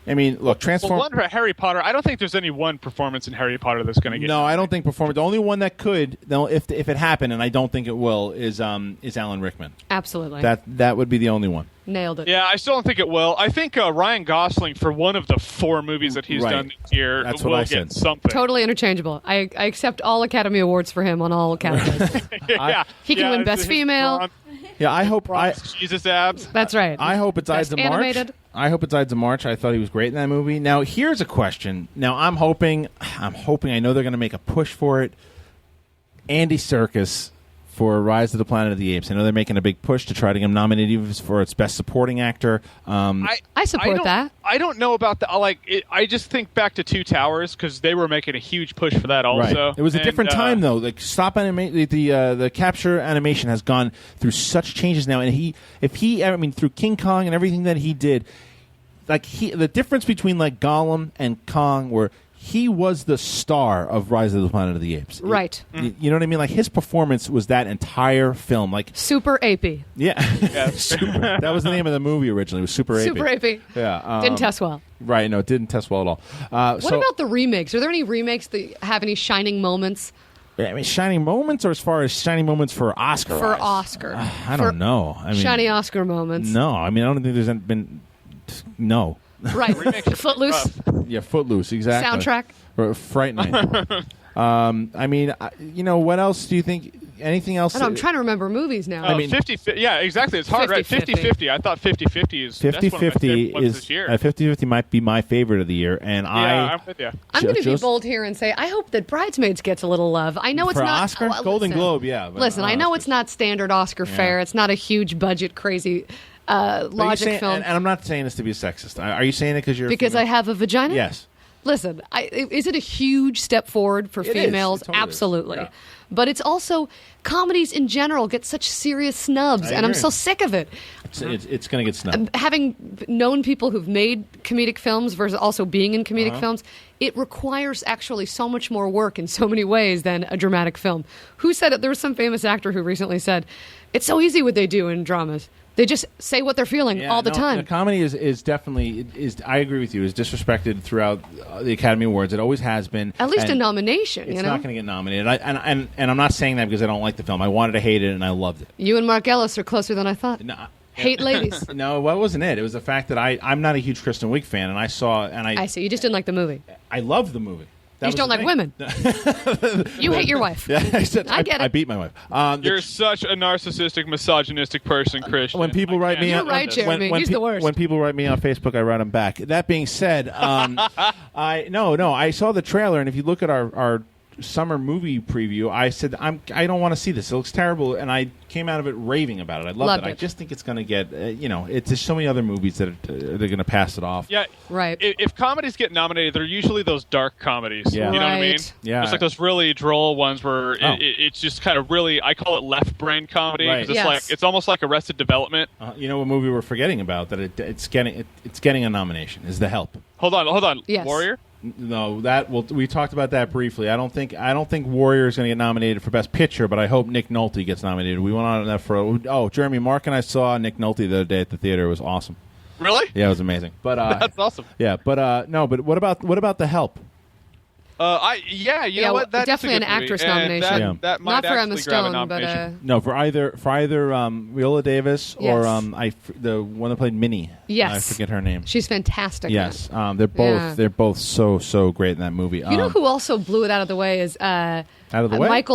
Speaker 2: Look, Transform.
Speaker 6: Well, one for Harry Potter. I don't think there's any one performance in Harry Potter that's going to get.
Speaker 2: No, I don't think performance. The only one that could, if it happened, and I don't think it will, is Alan Rickman.
Speaker 4: Absolutely.
Speaker 2: That would be the only one.
Speaker 4: Nailed it.
Speaker 6: Yeah, I still don't think it will. I think Ryan Gosling, for one of the 4 movies that he's done this year,
Speaker 2: That's what I
Speaker 6: get
Speaker 2: said.
Speaker 6: something.
Speaker 4: Totally interchangeable. I accept all Academy Awards for him on all categories. He can win Best Female.
Speaker 2: Yeah, I hope.
Speaker 6: Jesus abs.
Speaker 4: That's right.
Speaker 2: I hope it's Ides of March.
Speaker 4: Animated.
Speaker 2: I hope it's Ides of March. I thought he was great in that movie. Now, here's a question. Now, I'm hoping. I know they're going to make a push for it. Andy Serkis for Rise of the Planet of the Apes. I know they're making a big push to try to get him nominated even for its Best Supporting Actor.
Speaker 4: I support that.
Speaker 6: I don't know about that. I just think back to Two Towers because they were making a huge push for that also.
Speaker 2: Right. It was a different time though. Like the capture animation has gone through such changes now, and through King Kong and everything that he did, the difference between like Gollum and Kong were. He was the star of Rise of the Planet of the Apes.
Speaker 4: Right.
Speaker 2: You know what I mean? Like, his performance was that entire film. Like
Speaker 4: Super Apey.
Speaker 2: Yeah. Super. That was the name of the movie originally. It was Super Apey.
Speaker 4: Super Apey.
Speaker 2: Yeah.
Speaker 4: Didn't test well.
Speaker 2: Right. No, it didn't test well at all.
Speaker 4: What about the remakes? Are there any remakes that have any shining moments?
Speaker 2: Shining moments, or as far as shining moments for Oscar?
Speaker 4: For Oscar.
Speaker 2: I don't know.
Speaker 4: Shiny Oscar moments.
Speaker 2: No. I don't think there's been... No.
Speaker 4: Right. Footloose.
Speaker 2: Yeah, Footloose, exactly.
Speaker 4: Soundtrack.
Speaker 2: Or frightening. What else do you think? Anything else?
Speaker 4: I'm trying to remember movies now.
Speaker 6: 50-50. Yeah, exactly. It's hard, 50-50. Right? 50-50. I thought 50-50 is
Speaker 2: 50-50 is
Speaker 6: this year.
Speaker 2: 50-50 might be my favorite of the year, and
Speaker 6: I'm with you.
Speaker 4: I'm going to be bold here and say I hope that Bridesmaids gets a little love. I know it's
Speaker 2: for
Speaker 4: not
Speaker 2: Oscar, Golden Globe, yeah.
Speaker 4: Listen, I know it's not standard Oscar fare. It's not a huge budget, crazy. logic film.
Speaker 2: And I'm not saying this to be sexist. Are you saying it because you're
Speaker 4: because I have a vagina?
Speaker 2: Yes.
Speaker 4: Listen, is it a huge step forward for females?
Speaker 2: It totally
Speaker 4: Absolutely.
Speaker 2: is. Yeah.
Speaker 4: But it's also, comedies in general get such serious snubs, and I'm so sick of it.
Speaker 2: It's going to get snubbed.
Speaker 4: Having known people who've made comedic films versus also being in comedic films, it requires actually so much more work in so many ways than a dramatic film. Who said it? There was some famous actor who recently said, it's so easy what they do in dramas. They just say what they're feeling all the time.
Speaker 2: The comedy is definitely I agree with you. Is disrespected throughout the Academy Awards. It always has been.
Speaker 4: At least a nomination.
Speaker 2: It's not going to get nominated. And I'm not saying that because I don't like the film. I wanted to hate it and I loved it.
Speaker 4: You and Mark Ellis are closer than I thought.
Speaker 2: No,
Speaker 4: hate ladies.
Speaker 2: No, that wasn't it. It was the fact that I'm not a huge Kristen Wiig fan, and I
Speaker 4: see. You just didn't like the movie.
Speaker 2: I loved the movie.
Speaker 4: You just don't like women. You hate your wife.
Speaker 2: Yeah,
Speaker 4: I get it.
Speaker 2: I beat my wife.
Speaker 6: You're such a narcissistic, misogynistic person, Kristian.
Speaker 2: When people write me,
Speaker 4: you're right, Jeremy. He's the worst.
Speaker 2: When people write me on Facebook, I write them back. That being said, I saw the trailer, and if you look at our summer movie preview, I said I don't want to see this. It looks terrible, and I came out of it raving about it. I loved it. I just think it's going to get there's so many other movies that they're going to pass it off.
Speaker 6: Yeah,
Speaker 4: right.
Speaker 6: If comedies get nominated, they're usually those dark comedies.
Speaker 2: Yeah.
Speaker 6: You know what I mean?
Speaker 2: Yeah,
Speaker 6: it's like those really droll ones where it's just kind of really. I call it left brain comedy because it's it's almost like Arrested Development.
Speaker 2: You know what movie we're forgetting about that it's getting a nomination is The Help.
Speaker 6: Hold on.
Speaker 4: Yes.
Speaker 6: Warrior.
Speaker 2: No, we talked about that briefly. I don't think Warrior is going to get nominated for Best Picture, but I hope Nick Nolte gets nominated. We went on that for Jeremy, Mark, and I saw Nick Nolte the other day at the theater. It was awesome.
Speaker 6: Really?
Speaker 2: Yeah, it was amazing. But
Speaker 6: that's awesome.
Speaker 2: Yeah, but no, but what about The Help?
Speaker 6: You know what? That's
Speaker 4: definitely an actress nomination.
Speaker 6: That might
Speaker 4: not for Emma
Speaker 6: actually grab a
Speaker 4: Stone,
Speaker 6: nomination.
Speaker 2: No, for either Viola Davis or the one that played Minnie.
Speaker 4: Yes,
Speaker 2: I forget her name.
Speaker 4: She's fantastic.
Speaker 2: Yes, they're both so great in that movie.
Speaker 4: You know who also blew it out of the way is
Speaker 2: out of the way?
Speaker 4: Right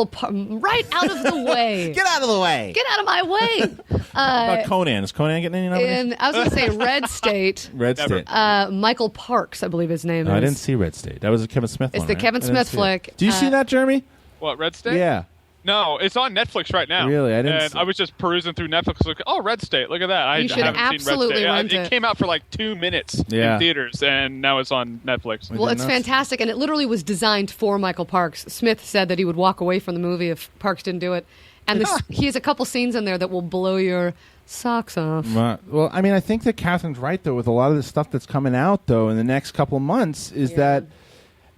Speaker 4: out of the way.
Speaker 2: Get out of the way.
Speaker 4: Get out of my way.
Speaker 2: About Conan? Is Conan getting any nominations?
Speaker 4: I was going to say Red State.
Speaker 2: Red State.
Speaker 4: Michael Parks, I believe his name is.
Speaker 2: I didn't see Red State. That was a Kevin Smith one.
Speaker 4: It's the Kevin Smith flick.
Speaker 2: Do you see that, Jeremy?
Speaker 6: What, Red State?
Speaker 2: Yeah.
Speaker 6: No, it's on Netflix right now.
Speaker 2: Really? I didn't.
Speaker 6: And I was just perusing through Netflix. Like, Red State. Look at that.
Speaker 4: You should absolutely
Speaker 6: seen Red
Speaker 4: rent
Speaker 6: State.
Speaker 4: it.
Speaker 6: It came out for like 2 minutes in theaters, and now it's on Netflix.
Speaker 4: Well, it's fantastic, and it literally was designed for Michael Parks. Smith said that he would walk away from the movie if Parks didn't do it. And he has a couple scenes in there that will blow your socks off.
Speaker 2: Well, I mean, I think that Catherine's right, though, with a lot of the stuff that's coming out, though, in the next couple of months, is that,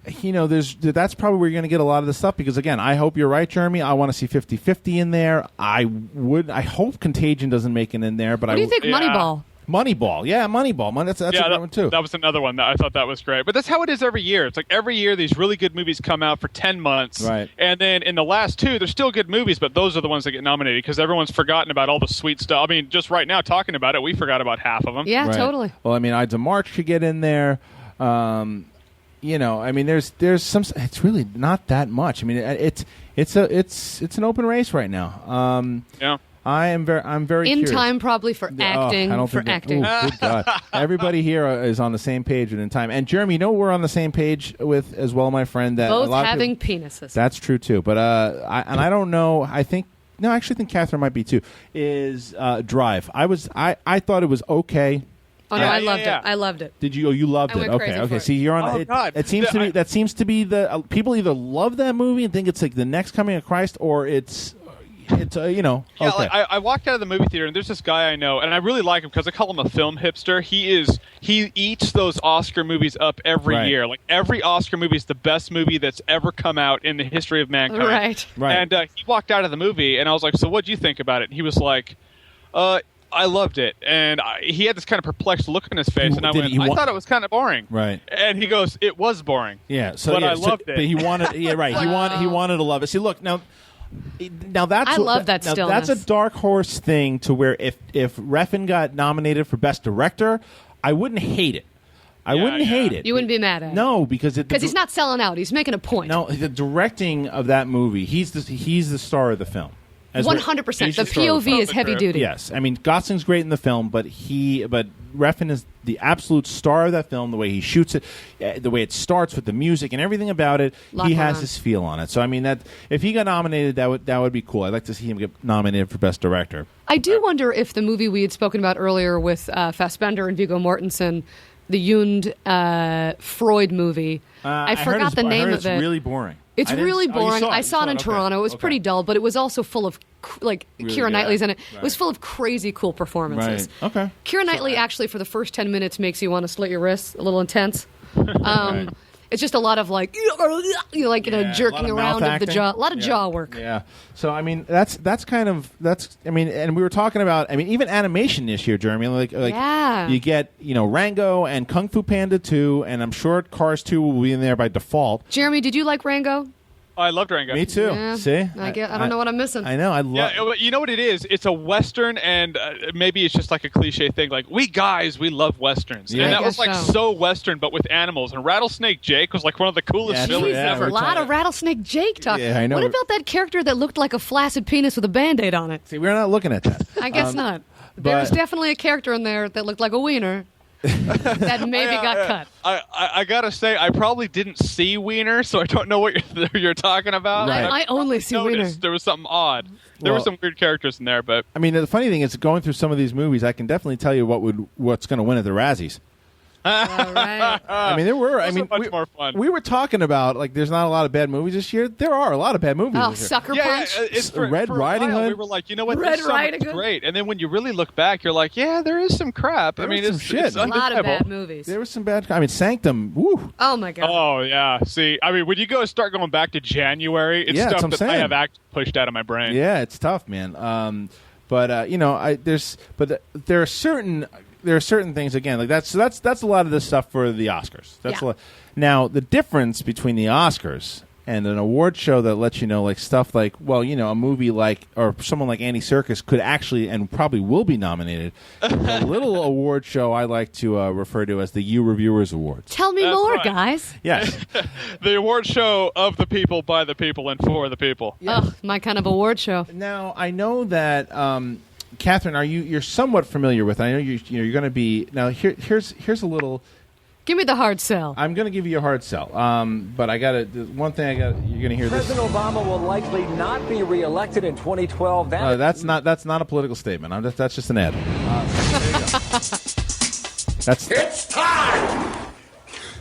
Speaker 2: that's probably where you're going to get a lot of the stuff, because, again, I hope you're right, Jeremy. I want to see 50-50 in there. I hope Contagion doesn't make it in there. But
Speaker 4: what do you think, Moneyball?
Speaker 2: Moneyball, yeah, Moneyball. That's a good one, too.
Speaker 6: That was another one that I thought that was great. But that's how it is every year. It's like every year these really good movies come out for 10 months.
Speaker 2: Right.
Speaker 6: And then in the last 2, they're still good movies, but those are the ones that get nominated because everyone's forgotten about all the sweet stuff. I mean, just right now talking about it, we forgot about half of them.
Speaker 4: Yeah, totally.
Speaker 2: Well, I mean, Ides of March could get in there. I mean, there's some. It's really not that much. I mean, it's an open race right now.
Speaker 6: Yeah.
Speaker 2: I'm very
Speaker 4: in
Speaker 2: curious.
Speaker 4: time probably for acting.
Speaker 2: I don't think
Speaker 4: acting.
Speaker 2: Good God. Everybody here is on the same page with in time. And Jeremy, we're on the same page with as well, my friend. That
Speaker 4: both
Speaker 2: a lot
Speaker 4: having
Speaker 2: of people,
Speaker 4: penises.
Speaker 2: That's true too. But I don't know. I actually think Catherine might be too. Is Drive? I thought it was okay.
Speaker 4: Oh no, I loved it. I loved it.
Speaker 2: Did you? Oh, you loved it. Okay. See, you're on. It seems to me that seems to be the people either love that movie and think it's like the next coming of Christ, or it's okay.
Speaker 6: Like, I walked out of the movie theater and there's this guy I know, and I really like him because I call him a film hipster. He eats those Oscar movies up every year. Like every Oscar movie is the best movie that's ever come out in the history of mankind.
Speaker 4: Right.
Speaker 6: And he walked out of the movie, and I was like, "So what do you think about it?" And he was like, I loved it. And he had this kind of perplexed look on his face, and I went, I thought it was kind of boring.
Speaker 2: Right.
Speaker 6: And he goes, it was boring.
Speaker 2: Yeah.
Speaker 6: But I loved it.
Speaker 2: But he wanted, right. Wow. He wanted to love it. See, look, now that's
Speaker 4: I love that stillness.
Speaker 2: That's a dark horse thing to where if Refn got nominated for Best Director, I wouldn't hate it. I wouldn't hate it.
Speaker 4: You wouldn't be mad at it.
Speaker 2: No, because
Speaker 4: he's not selling out. He's making a point.
Speaker 2: No, the directing of that movie, he's the star of the film. as where
Speaker 4: 100%.
Speaker 2: he's
Speaker 4: The
Speaker 2: just sort of-
Speaker 4: POV is heavy duty.
Speaker 2: Yes, I mean Gosling's great in the film, but Refn is the absolute star of that film. The way he shoots it, the way it starts with the music and everything about it, he has his feel on it. So I mean that if he got nominated, that would be cool. I'd like to see him get nominated for Best Director.
Speaker 4: I do wonder if the movie we had spoken about earlier with Fassbender and Viggo Mortensen, the Jund Freud movie, I forgot the name of it.
Speaker 2: It's really boring.
Speaker 4: It's really boring. I saw it in
Speaker 2: Okay.
Speaker 4: Toronto. It was pretty dull, but it was also full of
Speaker 2: Really
Speaker 4: Keira
Speaker 2: good.
Speaker 4: Knightley's in it.
Speaker 2: Right.
Speaker 4: It was full of crazy cool performances.
Speaker 2: Right. Okay.
Speaker 4: Keira Knightley actually for the first 10 minutes makes you want to slit your wrists. A little intense.
Speaker 2: Right.
Speaker 4: It's just a lot of jerking
Speaker 2: a lot
Speaker 4: around
Speaker 2: of mouth
Speaker 4: of the jaw. A lot of
Speaker 2: acting.
Speaker 4: jaw work.
Speaker 2: Yeah. So I mean, that's I mean, and we were talking about. I mean, even animation this year, Jeremy. Like
Speaker 4: Yeah.
Speaker 2: you get Rango and Kung Fu Panda 2, and I'm sure Cars 2 will be in there by default.
Speaker 4: Jeremy, did you like Rango?
Speaker 6: I loved Rango.
Speaker 2: Me too.
Speaker 4: Yeah.
Speaker 2: See,
Speaker 4: I don't know what I'm missing.
Speaker 2: I know. I love.
Speaker 6: Yeah, you know what it is? It's a Western, and maybe it's just like a cliche thing. Like, we guys, we love Westerns.
Speaker 2: Yeah.
Speaker 6: And
Speaker 2: I
Speaker 6: that was
Speaker 4: guess
Speaker 6: like
Speaker 4: so.
Speaker 6: Western, but with animals. And Rattlesnake Jake was like one of the coolest
Speaker 2: Yeah,
Speaker 6: villains
Speaker 2: yeah,
Speaker 6: ever.
Speaker 4: A lot of Rattlesnake Jake talk.
Speaker 2: Yeah, I know.
Speaker 4: What about that character that looked like a flaccid penis with a Band-Aid on it?
Speaker 2: See, we're not looking at that.
Speaker 4: I guess not. There was definitely a character in there that looked like a wiener that maybe got cut.
Speaker 6: I gotta say, I probably didn't see Wiener, so I don't know what you're talking about.
Speaker 2: Right.
Speaker 4: I only see
Speaker 6: noticed
Speaker 4: wiener.
Speaker 6: there was something odd. There were
Speaker 2: Well-
Speaker 6: some weird characters in there, but
Speaker 2: I mean, the funny thing is, going through some of these movies, I can definitely tell you what's going to win at the Razzies.
Speaker 4: All right.
Speaker 2: I mean, there were. I
Speaker 6: those
Speaker 2: mean,
Speaker 6: are much more fun.
Speaker 2: We were talking about there's not a lot of bad movies this year. There are a lot of bad movies
Speaker 4: Oh,
Speaker 2: this year.
Speaker 4: Sucker
Speaker 6: yeah,
Speaker 4: Punch.
Speaker 6: it's
Speaker 2: Red
Speaker 6: for a
Speaker 2: Riding
Speaker 6: while,
Speaker 2: Hood?
Speaker 6: We were like, you know what,
Speaker 4: Red
Speaker 6: this summer's
Speaker 4: Riding Hood?
Speaker 6: great. And then when you really look back, you're like, yeah, there is some crap.
Speaker 2: There
Speaker 6: I mean,
Speaker 2: is some
Speaker 6: it's
Speaker 2: shit.
Speaker 6: it's
Speaker 2: A
Speaker 4: A lot of
Speaker 6: undeniable.
Speaker 4: bad movies.
Speaker 2: There was some bad. I mean, Sanctum. Woo.
Speaker 4: Oh my god.
Speaker 6: Oh yeah. See, I mean, when you start going back to January, it's
Speaker 2: Yeah, that's
Speaker 6: stuff
Speaker 2: what I'm
Speaker 6: that I
Speaker 2: saying.
Speaker 6: have pushed out of my brain.
Speaker 2: Yeah, it's tough, man. There are certain things again like that's a lot of the stuff for the Oscars. That's
Speaker 4: Yeah.
Speaker 2: a lot. Now the difference between the Oscars and an award show that lets you know like stuff like a movie like or someone like Andy Serkis could actually and probably will be nominated. A little award show I like to refer to as the YourViewers Awards.
Speaker 4: Tell me
Speaker 6: That's
Speaker 4: more,
Speaker 6: right.
Speaker 4: guys.
Speaker 2: Yes.
Speaker 6: The award show of the people, by the people, and for the people.
Speaker 4: Ugh, my kind of award show.
Speaker 2: Now I know that Catherine, you're somewhat familiar with. I know you're going to be now. Here's a little.
Speaker 4: Give me the hard sell.
Speaker 2: I'm going to give you a hard sell. But I got to one thing. You're going to hear this.
Speaker 7: President Obama will likely not be reelected in 2012.
Speaker 2: That's not a political statement. That's just an ad. There you go. That's
Speaker 8: It's time!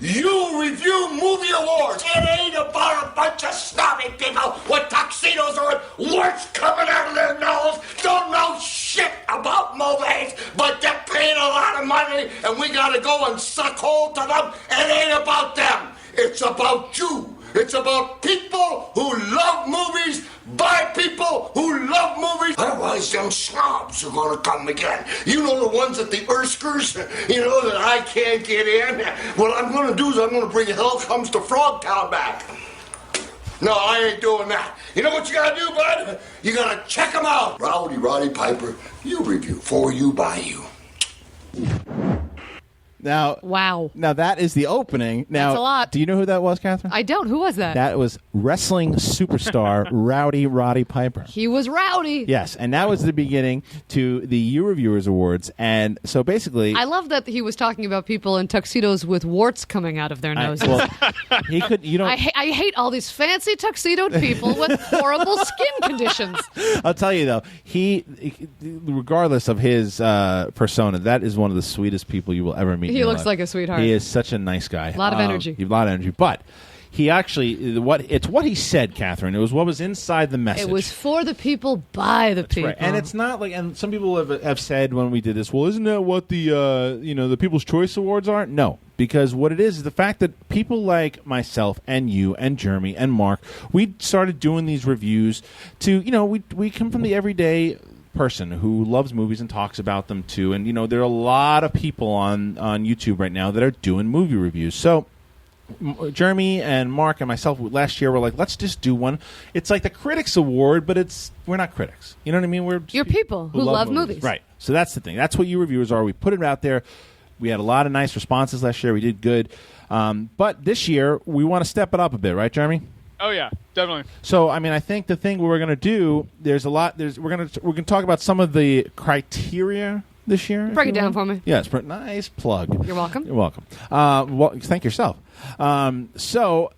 Speaker 8: You Review Movie Awards! It ain't about a bunch of snobby people with tuxedos or warts coming out of their nose, don't know shit about movies, but they're paying a lot of money and we gotta go and suck hold to them. It ain't about them. It's about you. It's about people who love movies by people who love movies. Otherwise, them snobs are going to come again. You know the ones at the Erskers, that I can't get in? What I'm going to do is I'm going to bring Hell Comes to Frogtown back. No, I ain't doing that. You know what you got to do, bud? You got to check them out. Rowdy Roddy Piper, you review for you, by you.
Speaker 2: now.
Speaker 4: Wow.
Speaker 2: Now that is the opening. Now,
Speaker 4: That's a lot.
Speaker 2: Do you know who that was, Catherine?
Speaker 4: I don't. Who was that?
Speaker 2: That was wrestling superstar Rowdy Roddy Piper.
Speaker 4: He was rowdy.
Speaker 2: Yes, and that was the beginning to the YourViewers Awards. And so basically,
Speaker 4: I love that he was talking about people in tuxedos with warts coming out of their noses.
Speaker 2: he could. You know,
Speaker 4: I hate all these fancy tuxedoed people with horrible skin conditions.
Speaker 2: I'll tell you though, he regardless of his persona, that is one of the sweetest people you will ever meet. in
Speaker 4: He
Speaker 2: your
Speaker 4: looks
Speaker 2: life.
Speaker 4: like a sweetheart.
Speaker 2: He is such a nice guy.
Speaker 4: A lot of energy.
Speaker 2: A lot of energy. But he actually, it's what he said, Catherine. It was what was inside the message.
Speaker 4: It was for the people, by the people.
Speaker 2: Right. And it's not like, and some people have said when we did this, well, isn't that what the the People's Choice Awards are? No, because what it is the fact that people like myself and you and Jeremy and Mark, we started doing these reviews to, we come from the everyday person who loves movies and talks about them too. And, there are a lot of people on YouTube right now that are doing movie reviews. So Jeremy and Mark and myself last year were like, let's just do one. It's like the Critics Award, but we're not critics. You know what I mean? We're just
Speaker 4: You're people who love movies.
Speaker 2: Right. So that's the thing. That's what you reviewers are. We put it out there. We had a lot of nice responses last year. We did good. But this year, we want to step it up a bit. Right, Jeremy?
Speaker 6: Oh yeah, definitely.
Speaker 2: So I mean, I think the thing we're going to do, we're going to talk about some of the criteria this year.
Speaker 4: Break it down for me.
Speaker 2: Yes, nice plug.
Speaker 4: You're welcome.
Speaker 2: You're welcome. Well, thank yourself. So,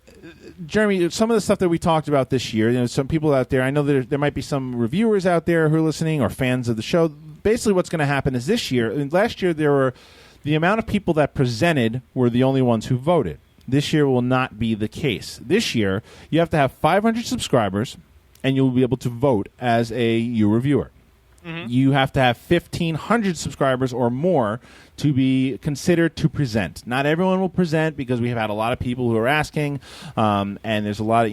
Speaker 2: Jeremy, some of the stuff that we talked about this year, some people out there, I know there might be some reviewers out there who are listening or fans of the show. Basically, what's going to happen is this year, and last year the amount of people that presented were the only ones who voted. This year will not be the case. This year, you have to have 500 subscribers, and you'll be able to vote as a You reviewer. Mm-hmm. You have to have 1,500 subscribers or more to be considered to present. Not everyone will present because we have had a lot of people who are asking, and there's a lot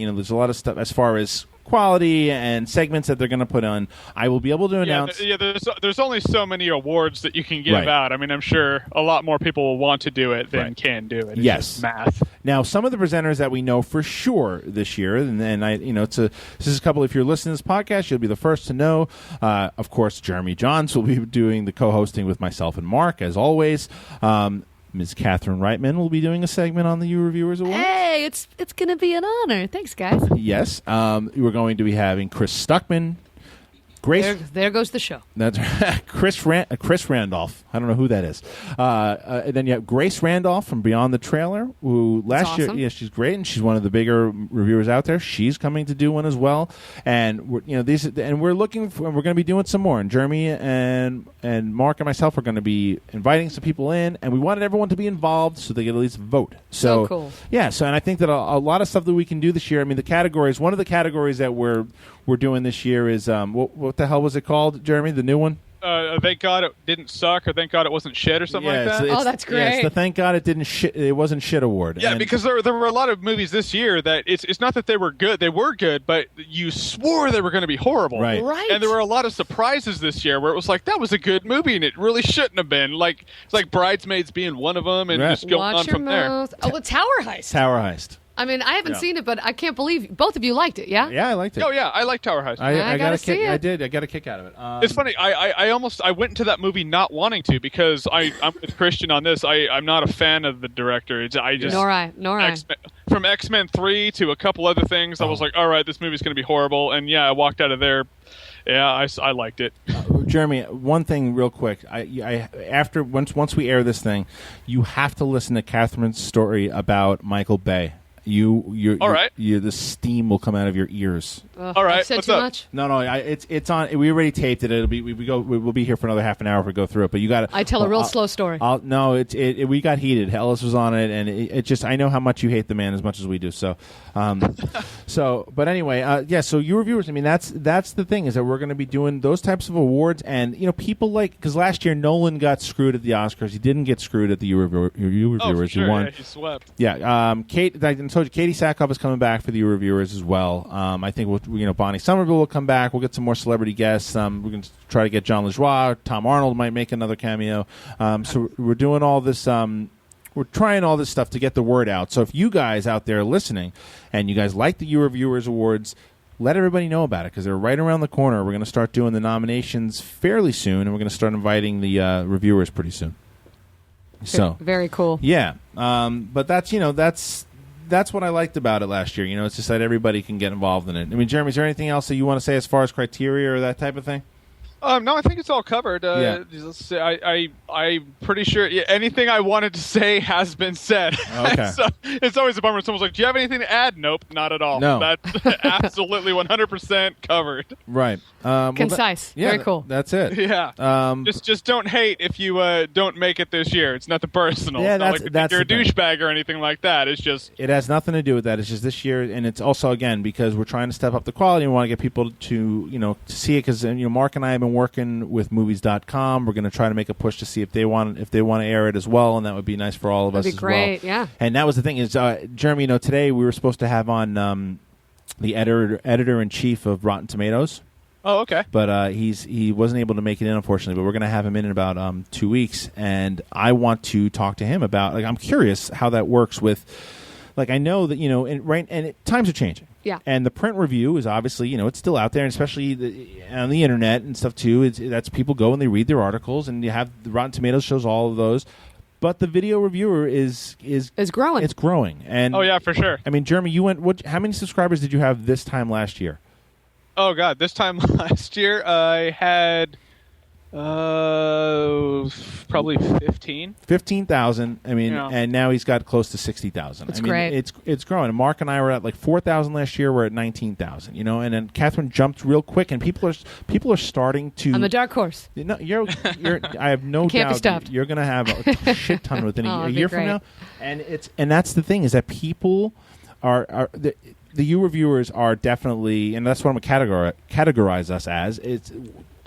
Speaker 2: of stuff as far as quality and segments that they're going to put on. I will be able to announce.
Speaker 6: There's only so many awards that you can give out. I mean, I'm sure a lot more people will want to do it than can do it. It's just math.
Speaker 2: Now, some of the presenters that we know for sure this year, and this is a couple. If you're listening to this podcast, you'll be the first to know. Of course, Jeremy Jahns will be doing the co-hosting with myself and Mark, as always. Ms. Catherine Reitman will be doing a segment on the YourViewers Awards.
Speaker 4: Hey, it's going to be an honor. Thanks, guys.
Speaker 2: Yes. We're going to be having Chris Stuckman.
Speaker 4: There goes the show.
Speaker 2: That's Chris Randolph. I don't know who that is. And then you have Grace Randolph from Beyond the Trailer, who last year, she's great, and she's one of the bigger reviewers out there. She's coming to do one as well, and we're going to be doing some more. And Jeremy and Mark and myself are going to be inviting some people in, and we wanted everyone to be involved so they could at least vote.
Speaker 4: So cool.
Speaker 2: Yeah. So, and I think that a lot of stuff that we can do this year. I mean, the categories. One of the categories that we're doing this year is what the hell was it called, Jeremy? The new one?
Speaker 6: Thank God it didn't suck, or thank God it wasn't shit, or something like that.
Speaker 4: That's great.
Speaker 2: Yeah, it's the thank God it didn't shit. It wasn't shit award.
Speaker 6: Yeah, because there were a lot of movies this year that it's not that they were good. They were good, but you swore they were going to be horrible.
Speaker 2: Right.
Speaker 6: And there were a lot of surprises this year where it was like, that was a good movie, and it really shouldn't have been. Like it's like Bridesmaids being one of them, and just going on from there.
Speaker 4: Oh, well, Tower Heist.
Speaker 2: Tower Heist.
Speaker 4: I mean, I haven't seen it, but I can't believe both of you liked it. Yeah.
Speaker 2: Yeah, I liked it.
Speaker 6: Oh yeah, I like Tower Heist.
Speaker 2: I got a kick.
Speaker 4: see it.
Speaker 2: I did. I got a kick out of it.
Speaker 6: It's funny. I went into that movie not wanting to because I'm with Kristian on this. I'm not a fan of the director.
Speaker 4: Nor I.
Speaker 6: From X-Men 3 to a couple other things, I was like, all right, this movie's going to be horrible. And yeah, I walked out of there. Yeah, I liked it.
Speaker 2: Jeremy, one thing real quick. Once we air this thing, you have to listen to Catherine's story about Michael Bay.
Speaker 6: All right.
Speaker 2: The steam will come out of your ears.
Speaker 6: All right.
Speaker 4: I've said
Speaker 6: What's
Speaker 4: too
Speaker 6: up?
Speaker 4: much.
Speaker 2: No. It's on. We already taped it. We'll be here for another half an hour if we go through it. But you got to.
Speaker 4: I tell a real slow story.
Speaker 2: We got heated. Ellis was on it, and it just. I know how much you hate the man as much as we do. So, but anyway, So your reviewers. I mean, that's the thing is that we're going to be doing those types of awards, and people because last year Nolan got screwed at the Oscars. He didn't get screwed at the You reviewers.
Speaker 6: Oh, for sure.
Speaker 2: He won.
Speaker 6: Yeah, he swept.
Speaker 2: Yeah. I told you, Katee Sackhoff is coming back for the reviewers as well. I think Bonnie Somerville will come back. We'll get some more celebrity guests. We're going to try to get John LaJoie. Tom Arnold might make another cameo. So we're doing all this. We're trying all this stuff to get the word out. So if you guys out there listening and you guys like the YourViewers Awards, let everybody know about it because they're right around the corner. We're going to start doing the nominations fairly soon, and we're going to start inviting the reviewers pretty soon. So
Speaker 4: very cool.
Speaker 2: Yeah, but that's what I liked about it last year. It's just that everybody can get involved in it. I mean, Jeremy, is there anything else that you want to say as far as criteria or that type of thing?
Speaker 6: No, I think it's all covered. Let's say I'm pretty sure anything I wanted to say has been said.
Speaker 2: Okay.
Speaker 6: So it's always a bummer when someone's like, do you have anything to add? Nope, not at all.
Speaker 2: No.
Speaker 6: That's absolutely 100% covered.
Speaker 2: Right.
Speaker 4: Concise. Very cool.
Speaker 2: That's it.
Speaker 6: Yeah. Just don't hate if you don't make it this year. It's nothing personal.
Speaker 2: Yeah,
Speaker 6: it's not like you're a douchebag or anything like that. It's just...
Speaker 2: It has nothing to do with that. It's just this year, and it's also, again, because we're trying to step up the quality and we want to get people to, to see it because, Mark and I have been working with movies.com. We're going to try to make a push to see if they want to air it as well, and that would be nice for all of us as well.
Speaker 4: That'd be great, yeah.
Speaker 2: And that was the thing is, Jeremy, today we were supposed to have on the editor-in-chief of Rotten Tomatoes.
Speaker 6: Oh, okay.
Speaker 2: But he wasn't able to make it in, unfortunately. But we're going to have him in about 2 weeks, and I want to talk to him about. I'm curious how that works with. I know that times are changing.
Speaker 4: Yeah.
Speaker 2: And the print review is obviously it's still out there, and especially on the internet and stuff too. That's people go and they read their articles, and you have the Rotten Tomatoes shows all of those. but the video reviewer is
Speaker 4: growing.
Speaker 2: It's growing. And
Speaker 6: oh yeah, for sure.
Speaker 2: I mean, Jeremy, you went. How many subscribers did you have this time last year?
Speaker 6: Oh God, this time last year I had probably
Speaker 2: 15,000. I mean,
Speaker 6: Yeah.
Speaker 2: and now he's got close to 60,000.
Speaker 4: That's
Speaker 2: I mean,
Speaker 4: great.
Speaker 2: It's growing. And Mark and I were at like 4,000 last year. We're at 19,000. You know, and then Catherine jumped real quick, and people are starting to.
Speaker 4: I'm a dark horse.
Speaker 2: No, you're. I have no
Speaker 4: Can't be
Speaker 2: doubt
Speaker 4: stopped.
Speaker 2: you're going to have a shit ton within
Speaker 4: Oh,
Speaker 2: a
Speaker 4: it'd be
Speaker 2: year from
Speaker 4: great.
Speaker 2: now, and that's the thing is that people are the you reviewers are definitely, and that's what I'm categorize us as.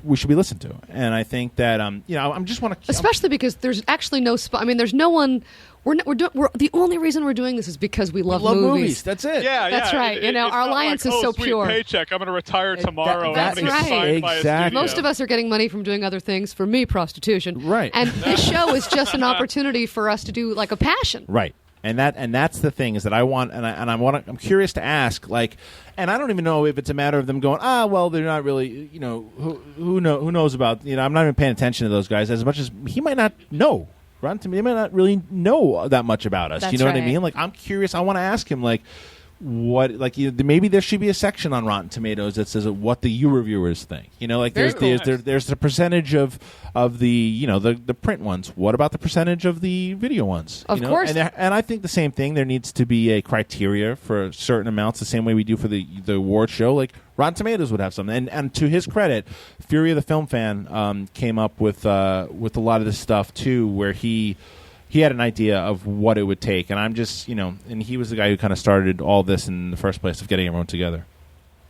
Speaker 2: We should be listened to, and I think that I'm just want to,
Speaker 4: Especially because there's actually no spot. I mean, there's no one. We're the only reason we're doing this is because we love movies.
Speaker 2: That's it.
Speaker 6: Yeah,
Speaker 4: That's right.
Speaker 6: It's
Speaker 4: our
Speaker 6: not
Speaker 4: alliance
Speaker 6: like,
Speaker 4: is so
Speaker 6: sweet
Speaker 4: pure.
Speaker 6: Paycheck. I'm going to retire tomorrow.
Speaker 2: That's
Speaker 6: and I'm gonna get
Speaker 4: right.
Speaker 6: signed by a
Speaker 2: Exactly.
Speaker 6: studio.
Speaker 4: Most of us are getting money from doing other things. For me, prostitution.
Speaker 2: Right.
Speaker 4: And this show is just an opportunity for us to do like a passion.
Speaker 2: Right. And that's the thing is that I want, I'm curious to ask, like, and I don't even know if it's a matter of them going, well, they're not really, who knows about, I'm not even paying attention to those guys as much as he might not know. Rotten Tomatoes, he might not really know that much about us.
Speaker 4: That's
Speaker 2: You know what I
Speaker 4: right.
Speaker 2: mean? Like, I'm curious. I want to ask him, like, what, like, maybe there should be a section on Rotten Tomatoes that says what the you reviewers think. Like
Speaker 6: Very
Speaker 2: there's the percentage of the the print ones. What about the percentage of the video ones?
Speaker 4: Of course.
Speaker 2: And I think the same thing. There needs to be a criteria for certain amounts, the same way we do for the award show. Like Rotten Tomatoes would have something. And to his credit, Fury of the Film Fan came up with a lot of this stuff too, where he had an idea of what it would take, and I'm just, and he was the guy who kind of started all this in the first place of getting everyone together.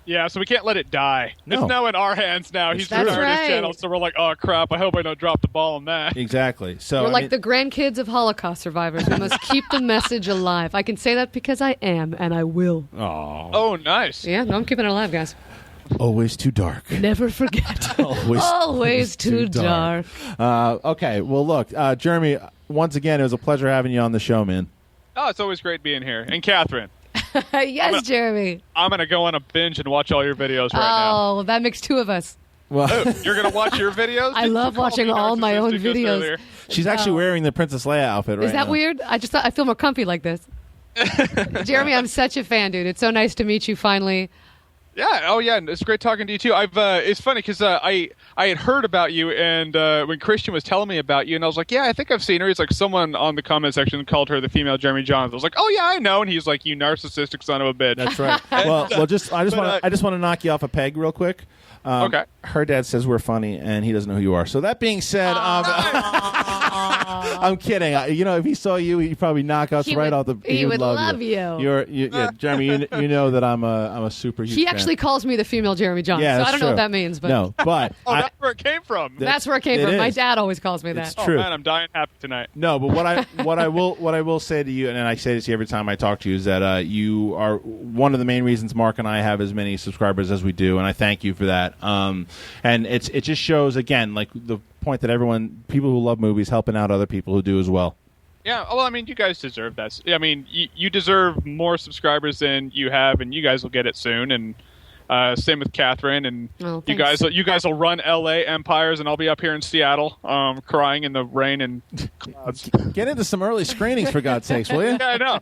Speaker 6: Yeah, so we can't let it die.
Speaker 2: No.
Speaker 6: It's now in our hands now. He's
Speaker 4: That's
Speaker 6: started
Speaker 4: right.
Speaker 6: his channel, so we're like, oh crap, I hope I don't drop the ball on that.
Speaker 2: Exactly. So
Speaker 4: We're
Speaker 2: I
Speaker 4: like
Speaker 2: mean-
Speaker 4: the grandkids of Holocaust survivors. We must keep the message alive. I can say that because I am, and I will.
Speaker 2: Aw.
Speaker 6: Oh, nice.
Speaker 4: Yeah, no, I'm keeping it alive, guys.
Speaker 2: Always too dark.
Speaker 4: Never forget.
Speaker 2: Always
Speaker 4: too dark.
Speaker 2: Okay. Well, look, Jeremy. Once again, it was a pleasure having you on the show, man.
Speaker 6: Oh, it's always great being here. And Catherine,
Speaker 4: Yes, Jeremy.
Speaker 6: I'm going to go on a binge and watch all your videos right now.
Speaker 4: Oh, well, that makes two of us.
Speaker 2: Well,
Speaker 6: You're going to watch your videos?
Speaker 4: I love
Speaker 6: You called
Speaker 4: watching
Speaker 6: me
Speaker 4: all my own
Speaker 6: narcissistic just
Speaker 4: videos.
Speaker 6: earlier.
Speaker 2: she's actually wearing the Princess Leia outfit right
Speaker 4: Is that
Speaker 2: now.
Speaker 4: weird? I just thought I feel more comfy like this. Jeremy, I'm such a fan, dude. It's so nice to meet you finally.
Speaker 6: Yeah. Oh, yeah. It's great talking to you too. It's funny because I had heard about you, and when Kristian was telling me about you, and I was like, yeah, I think I've seen her. He's like, someone on the comment section called her the female Jeremy Jahns. I was like, oh yeah, I know. And he's like, you narcissistic son of a bitch.
Speaker 2: That's right. well, I just want to knock you off a peg real quick.
Speaker 6: Okay.
Speaker 2: Her dad says we're funny, and he doesn't know who you are. So that being said, I'm kidding. If he saw you, he'd probably knock us right off the.
Speaker 4: He would love you.
Speaker 2: Yeah, Jeremy. You know that I'm a super huge.
Speaker 4: He
Speaker 2: fan.
Speaker 4: actually calls me the female Jeremy Jahns.
Speaker 2: Yeah,
Speaker 4: so
Speaker 2: that's
Speaker 4: I don't know
Speaker 2: true.
Speaker 4: what that means, but
Speaker 2: No, but
Speaker 6: That's where it came from.
Speaker 4: that's where it came
Speaker 2: It
Speaker 4: from. My
Speaker 2: is.
Speaker 4: dad always calls me that.
Speaker 2: It's
Speaker 6: Oh
Speaker 2: true.
Speaker 6: man, I'm dying happy tonight.
Speaker 2: No, but what I will say to you, and I say this to you every time I talk to you, is that you are one of the main reasons Mark and I have as many subscribers as we do, and I thank you for that. And it just shows again, like the point that people who love movies, helping out other people who do as well.
Speaker 6: Yeah, well, I mean, you guys deserve that. I mean, you deserve more subscribers than you have, and you guys will get it soon. And same with Catherine, and
Speaker 4: Oh,
Speaker 6: you
Speaker 4: thanks.
Speaker 6: guys will run LA empires, and I'll be up here in Seattle, crying in the rain and clouds.
Speaker 2: Get into some early screenings for God's sakes, will you?
Speaker 6: Yeah, I know.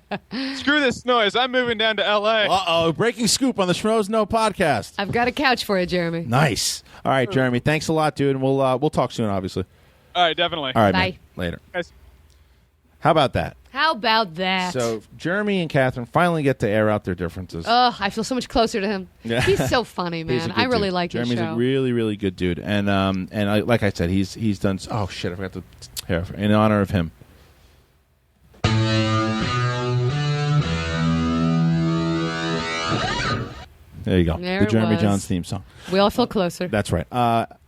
Speaker 6: Screw this noise. I'm moving down to LA.
Speaker 2: Uh-oh, breaking scoop on the Schmoes No podcast.
Speaker 4: I've got a couch for you, Jeremy.
Speaker 2: Nice. All right, Jeremy, thanks a lot, dude, and we'll talk soon, obviously.
Speaker 6: All right, definitely.
Speaker 2: All right,
Speaker 4: Bye.
Speaker 2: man. Later.
Speaker 6: Guys.
Speaker 2: How about that?
Speaker 4: How about that?
Speaker 2: So Jeremy and Catherine finally get to air out their differences.
Speaker 4: Oh, I feel so much closer to him.
Speaker 2: Yeah.
Speaker 4: He's so funny,
Speaker 2: He's a
Speaker 4: man.
Speaker 2: good
Speaker 4: I really
Speaker 2: dude.
Speaker 4: like his
Speaker 2: Jeremy's
Speaker 4: show.
Speaker 2: a really, really good dude, and like I said, he's done. Oh shit, I forgot to. Here, in honor of him. There you go.
Speaker 4: There
Speaker 2: The
Speaker 4: it
Speaker 2: Jeremy
Speaker 4: was.
Speaker 2: Jahns theme song.
Speaker 4: We all feel closer.
Speaker 2: That's right.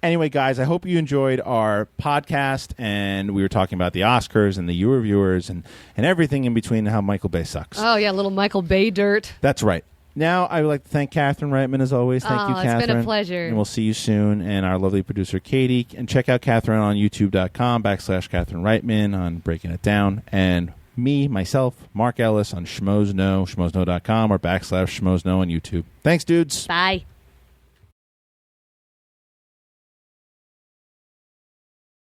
Speaker 2: Anyway, guys, I hope you enjoyed our podcast, and we were talking about the Oscars and the YourViewers and everything in between, and how Michael Bay sucks.
Speaker 4: Oh, yeah, little Michael Bay dirt.
Speaker 2: That's right. Now, I would like to thank Catherine Reitman, as always. Thank you,
Speaker 4: Oh,
Speaker 2: Catherine.
Speaker 4: it's been a pleasure.
Speaker 2: And we'll see you soon. And our lovely producer, Katie. And check out Catherine on youtube.com/Catherine Reitman on Breaking It Down. And me, myself, Mark Ellis on Schmoes Know, schmoesno.com or /Schmoes Know on YouTube. Thanks, dudes.
Speaker 4: Bye.